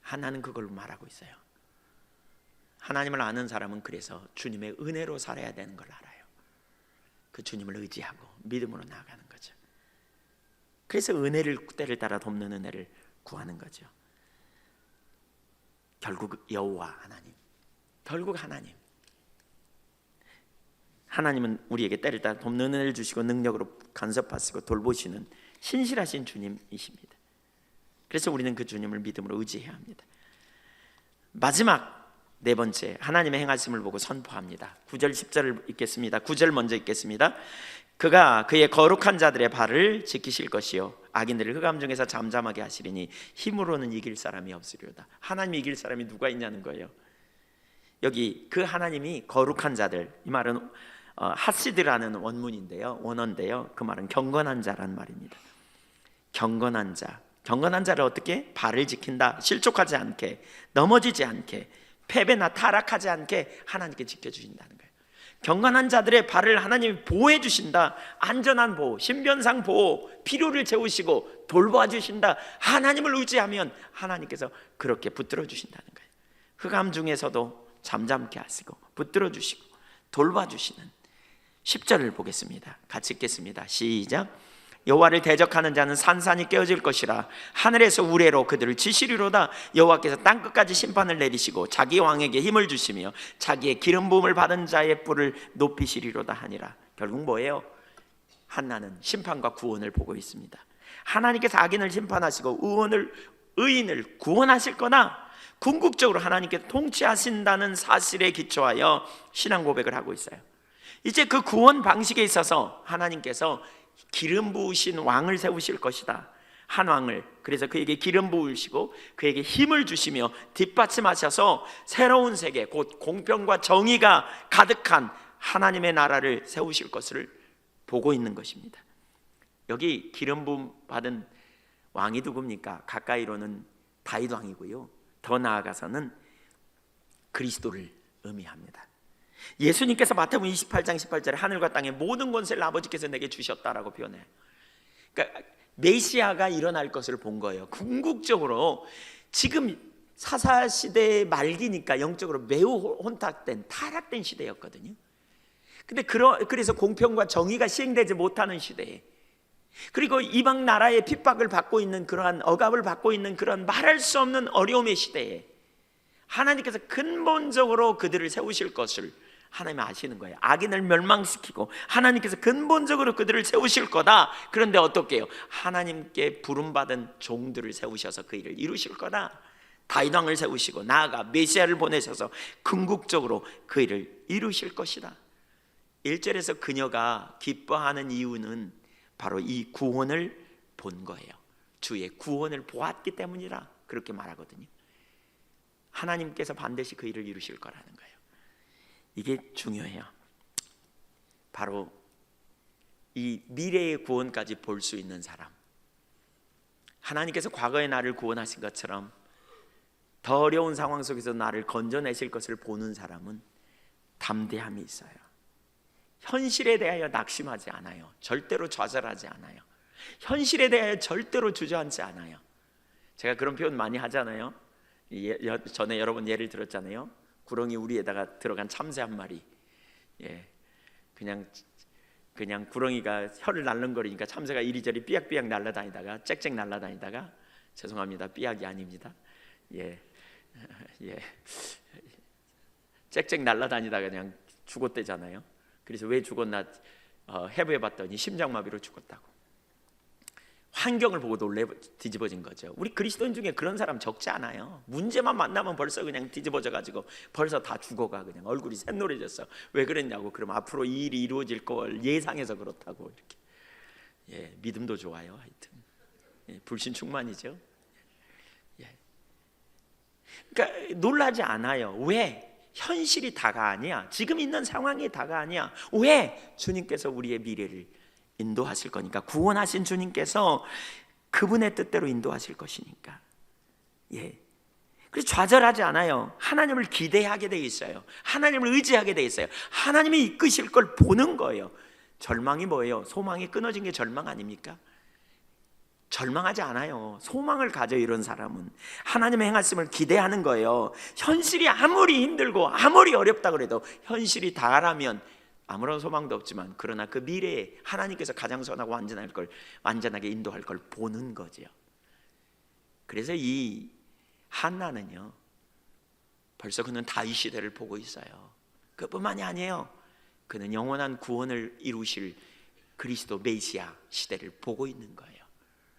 하나는 그걸 말하고 있어요. 하나님을 아는 사람은 그래서 주님의 은혜로 살아야 되는 걸 알아요. 그 주님을 의지하고 믿음으로 나아가는 거죠. 그래서 은혜를 때를 따라 돕는 은혜를 구하는 거죠. 결국 여호와 하나님, 결국 하나님은 우리에게 때를 따라 돕는 은혜를 주시고 능력으로 간섭하시고 돌보시는 신실하신 주님이십니다. 그래서 우리는 그 주님을 믿음으로 의지해야 합니다. 마지막 네 번째, 하나님의 행하심을 보고 선포합니다. 9절 10절을 읽겠습니다. 9절 먼저 읽겠습니다. 그가 그의 거룩한 자들의 발을 지키실 것이요 악인들을 흑암 중에서 잠잠하게 하시리니 힘으로는 이길 사람이 없으리로다. 하나님이 이길 사람이 누가 있냐는 거예요. 여기 그 하나님이 거룩한 자들, 이 말은 하시드라는 원어인데요. 그 말은 경건한 자란 말입니다. 경건한 자, 경건한 자를 어떻게? 발을 지킨다. 실족하지 않게, 넘어지지 않게, 패배나 타락하지 않게 하나님께 지켜주신다는 거예요. 경건한 자들의 발을 하나님이 보호해 주신다. 안전한 보호, 신변상 보호, 필요를 채우시고 돌봐주신다. 하나님을 의지하면 하나님께서 그렇게 붙들어 주신다는 거예요. 흑암 중에서도 잠잠케 하시고 붙들어 주시고 돌봐주시는 10절을 보겠습니다. 같이 읽겠습니다. 시작. 여호와를 대적하는 자는 산산이 깨어질 것이라. 하늘에서 우레로 그들을 치시리로다. 여호와께서 땅끝까지 심판을 내리시고 자기 왕에게 힘을 주시며 자기의 기름 부음을 받은 자의 뿔을 높이시리로다 하니라. 결국 뭐예요? 한나는 심판과 구원을 보고 있습니다. 하나님께서 악인을 심판하시고 의인을 구원하실 거나 궁극적으로 하나님께서 통치하신다는 사실에 기초하여 신앙 고백을 하고 있어요. 이제 그 구원 방식에 있어서 하나님께서 기름 부으신 왕을 세우실 것이다. 한 왕을, 그래서 그에게 기름 부으시고 그에게 힘을 주시며 뒷받침하셔서 새로운 세계, 곧 공평과 정의가 가득한 하나님의 나라를 세우실 것을 보고 있는 것입니다. 여기 기름 부음 받은 왕이 누굽니까? 가까이로는 다윗 왕이고요, 더 나아가서는 그리스도를 의미합니다. 예수님께서 마태복음 28장 18절에 하늘과 땅의 모든 권세를 아버지께서 내게 주셨다라고 표현해요. 그러니까 메시아가 일어날 것을 본 거예요. 궁극적으로 지금 사사시대의 말기니까 영적으로 매우 혼탁된, 타락된 시대였거든요. 근데 그래서 공평과 정의가 시행되지 못하는 시대에, 그리고 이방 나라의 핍박을 받고 있는, 그러한 억압을 받고 있는 그런 말할 수 없는 어려움의 시대에 하나님께서 근본적으로 그들을 세우실 것을 하나님이 아시는 거예요. 악인을 멸망시키고 하나님께서 근본적으로 그들을 세우실 거다. 그런데 어떻게 해요? 하나님께 부름받은 종들을 세우셔서 그 일을 이루실 거다. 다윗 왕을 세우시고 나아가 메시아를 보내셔서 궁극적으로 그 일을 이루실 것이다. 1절에서 그녀가 기뻐하는 이유는 바로 이 구원을 본 거예요. 주의 구원을 보았기 때문이라 그렇게 말하거든요. 하나님께서 반드시 그 일을 이루실 거라는 거예요. 이게 중요해요. 바로 이 미래의 구원까지 볼 수 있는 사람, 하나님께서 과거의 나를 구원하신 것처럼 더 어려운 상황 속에서 나를 건져내실 것을 보는 사람은 담대함이 있어요. 현실에 대하여 낙심하지 않아요. 절대로 좌절하지 않아요. 현실에 대하여 절대로 주저앉지 않아요. 제가 그런 표현 많이 하잖아요. 전에 여러 번 예를 들었잖아요. 구렁이 우리에다가 들어간 참새 한 마리, 그냥 구렁이가 혀를 날름거리니까 참새가 이리저리 삐약삐약 날아다니다가 짹짹 날아다니다가, 죄송합니다, 삐약이 아닙니다, 짹짹 날아다니다가 그냥 죽었대잖아요. 그래서 왜 죽었나 해부해봤더니 심장마비로 죽었다고. 환경을 보고 놀래 뒤집어진 거죠. 우리 그리스도인 중에 그런 사람 적지 않아요. 문제만 만나면 벌써 그냥 뒤집어져 가지고 벌써 다 죽어가, 그냥 얼굴이 샛노래졌어. 왜 그랬냐고. 그럼 앞으로 이 일이 이루어질 걸 예상해서 그렇다고. 이렇게 믿음도 좋아요. 하여튼 불신 충만이죠. 그러니까 놀라지 않아요. 왜? 현실이 다가 아니야. 지금 있는 상황이 다가 아니야. 왜? 주님께서 우리의 미래를 인도하실 거니까. 구원하신 주님께서 그분의 뜻대로 인도하실 것이니까. 그래서 좌절하지 않아요. 하나님을 기대하게 돼 있어요. 하나님을 의지하게 돼 있어요. 하나님이 이끄실 걸 보는 거예요. 절망이 뭐예요? 소망이 끊어진 게 절망 아닙니까? 절망하지 않아요. 소망을 가져. 이런 사람은 하나님의 행하심을 기대하는 거예요. 현실이 아무리 힘들고 아무리 어렵다 그래도, 현실이 다라면 아무런 소망도 없지만, 그러나 그 미래에 하나님께서 가장 선하고 완전하게 인도할 걸 보는 거죠. 그래서 이 한나는요, 벌써 그는 다윗 시대를 보고 있어요. 그뿐만이 아니에요. 그는 영원한 구원을 이루실 그리스도 메시아 시대를 보고 있는 거예요.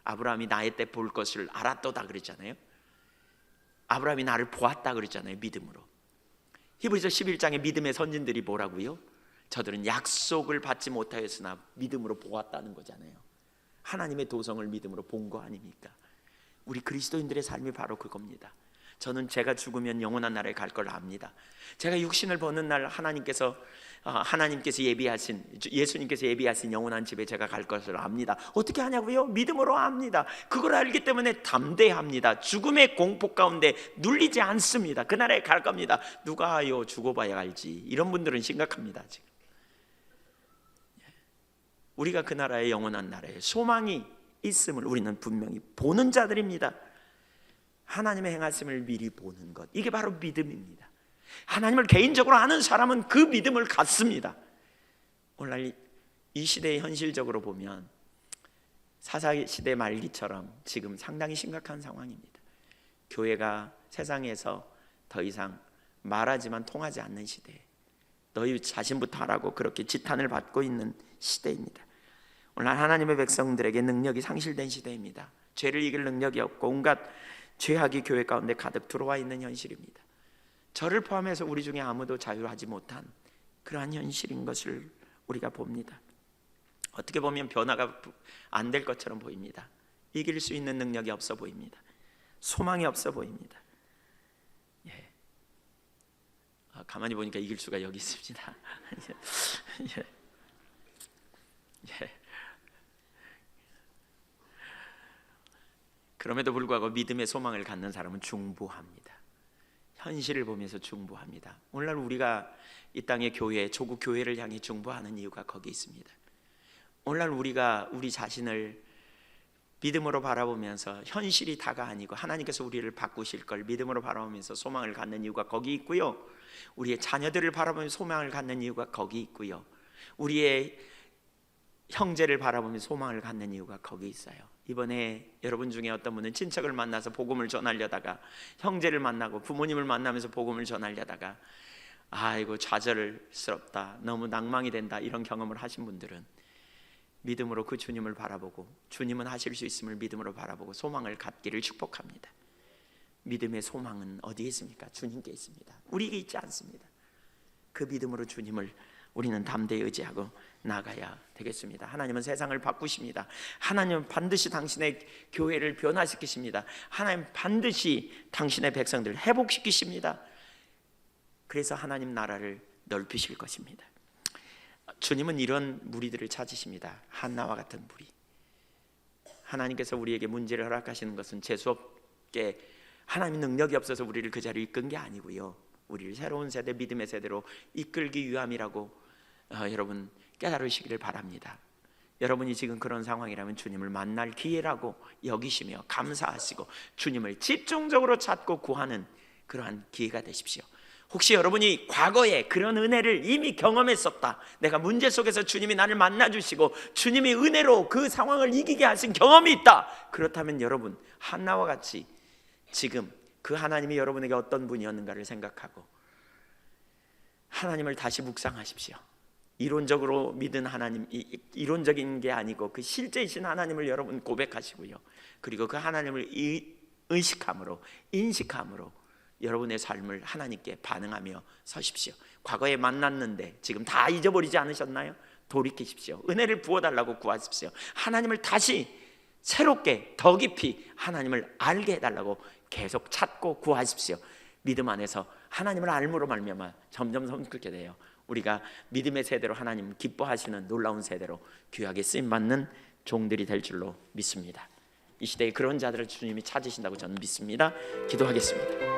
아브라함이 나의 때 볼 것을 알았도다 그랬잖아요. 아브라함이 나를 보았다 그랬잖아요. 믿음으로. 히브리서 11장의 믿음의 선진들이 뭐라고요? 저들은 약속을 받지 못하였으나 믿음으로 보았다는 거잖아요. 하나님의 도성을 믿음으로 본 거 아닙니까? 우리 그리스도인들의 삶이 바로 그겁니다. 저는 제가 죽으면 영원한 나라에 갈 걸 압니다. 제가 육신을 버는 날 하나님께서 예비하신, 예수님께서 예비하신 영원한 집에 제가 갈 것을 압니다. 어떻게 하냐고요? 믿음으로 압니다. 그걸 알기 때문에 담대합니다. 죽음의 공포 가운데 눌리지 않습니다. 그 나라에 갈 겁니다. 누가 하여 죽어봐야 알지. 이런 분들은 심각합니다. 지금 우리가 그 나라의 영원한 나라에 소망이 있음을 우리는 분명히 보는 자들입니다. 하나님의 행하심을 미리 보는 것, 이게 바로 믿음입니다. 하나님을 개인적으로 아는 사람은 그 믿음을 갖습니다. 오늘날 이 시대의 현실적으로 보면 사사시대 말기처럼 지금 상당히 심각한 상황입니다. 교회가 세상에서 더 이상 말하지만 통하지 않는 시대에 너희 자신부터 하라고 그렇게 지탄을 받고 있는 시대입니다. 오늘 하나님의 백성들에게 능력이 상실된 시대입니다. 죄를 이길 능력이 없고 온갖 죄악이 교회 가운데 가득 들어와 있는 현실입니다. 저를 포함해서 우리 중에 아무도 자유하지 못한 그러한 현실인 것을 우리가 봅니다. 어떻게 보면 변화가 안 될 것처럼 보입니다. 이길 수 있는 능력이 없어 보입니다. 소망이 없어 보입니다. 예. 가만히 보니까 이길 수가 여기 있습니다. 예. 예. 그럼에도 불구하고 믿음의 소망을 갖는 사람은 중보합니다. 현실을 보면서 중보합니다. 오늘날 우리가 이 땅의 교회, 조국 교회를 향해 중보하는 이유가 거기 있습니다. 오늘날 우리가 우리 자신을 믿음으로 바라보면서 현실이 다가 아니고 하나님께서 우리를 바꾸실 걸 믿음으로 바라보면서 소망을 갖는 이유가 거기 있고요. 우리의 자녀들을 바라보며 소망을 갖는 이유가 거기 있고요. 우리의 형제를 바라보며 소망을 갖는 이유가 거기 있어요. 이번에 여러분 중에 어떤 분은 친척을 만나서 복음을 전하려다가, 형제를 만나고 부모님을 만나면서 복음을 전하려다가 아이고 좌절스럽다, 너무 낭망이 된다, 이런 경험을 하신 분들은 믿음으로 그 주님을 바라보고 주님은 하실 수 있음을 믿음으로 바라보고 소망을 갖기를 축복합니다. 믿음의 소망은 어디에 있습니까? 주님께 있습니다. 우리에게 있지 않습니다. 그 믿음으로 주님을 우리는 담대히 의지하고 나가야 되겠습니다. 하나님은 세상을 바꾸십니다. 하나님은 반드시 당신의 교회를 변화시키십니다. 하나님 반드시 당신의 백성들을 회복시키십니다. 그래서 하나님 나라를 넓히실 것입니다. 주님은 이런 무리들을 찾으십니다. 한나와 같은 무리. 하나님께서 우리에게 문제를 허락하시는 것은 재수없게 하나님 능력이 없어서 우리를 그 자리에 이끈 게 아니고요, 우리를 새로운 세대, 믿음의 세대로 이끌기 위함이라고 여러분 깨달으시기를 바랍니다. 여러분이 지금 그런 상황이라면 주님을 만날 기회라고 여기시며 감사하시고 주님을 집중적으로 찾고 구하는 그러한 기회가 되십시오. 혹시 여러분이 과거에 그런 은혜를 이미 경험했었다, 내가 문제 속에서 주님이 나를 만나주시고 주님이 은혜로 그 상황을 이기게 하신 경험이 있다, 그렇다면 여러분 한나와 같이 지금 그 하나님이 여러분에게 어떤 분이었는가를 생각하고 하나님을 다시 묵상하십시오. 이론적으로 믿은 하나님, 이론적인 게 아니고 그 실제이신 하나님을 여러분 고백하시고요, 그리고 그 하나님을 의식함으로, 인식함으로 여러분의 삶을 하나님께 반응하며 서십시오. 과거에 만났는데 지금 다 잊어버리지 않으셨나요? 돌이키십시오. 은혜를 부어달라고 구하십시오. 하나님을 다시 새롭게 더 깊이 하나님을 알게 해달라고 계속 찾고 구하십시오. 믿음 안에서 하나님을 알므로 말미암아 점점 성숙하게 돼요. 우리가 믿음의 세대로 하나님 기뻐하시는 놀라운 세대로 귀하게 쓰임받는 종들이 될 줄로 믿습니다. 이 시대에 그런 자들을 주님이 찾으신다고 저는 믿습니다. 기도하겠습니다.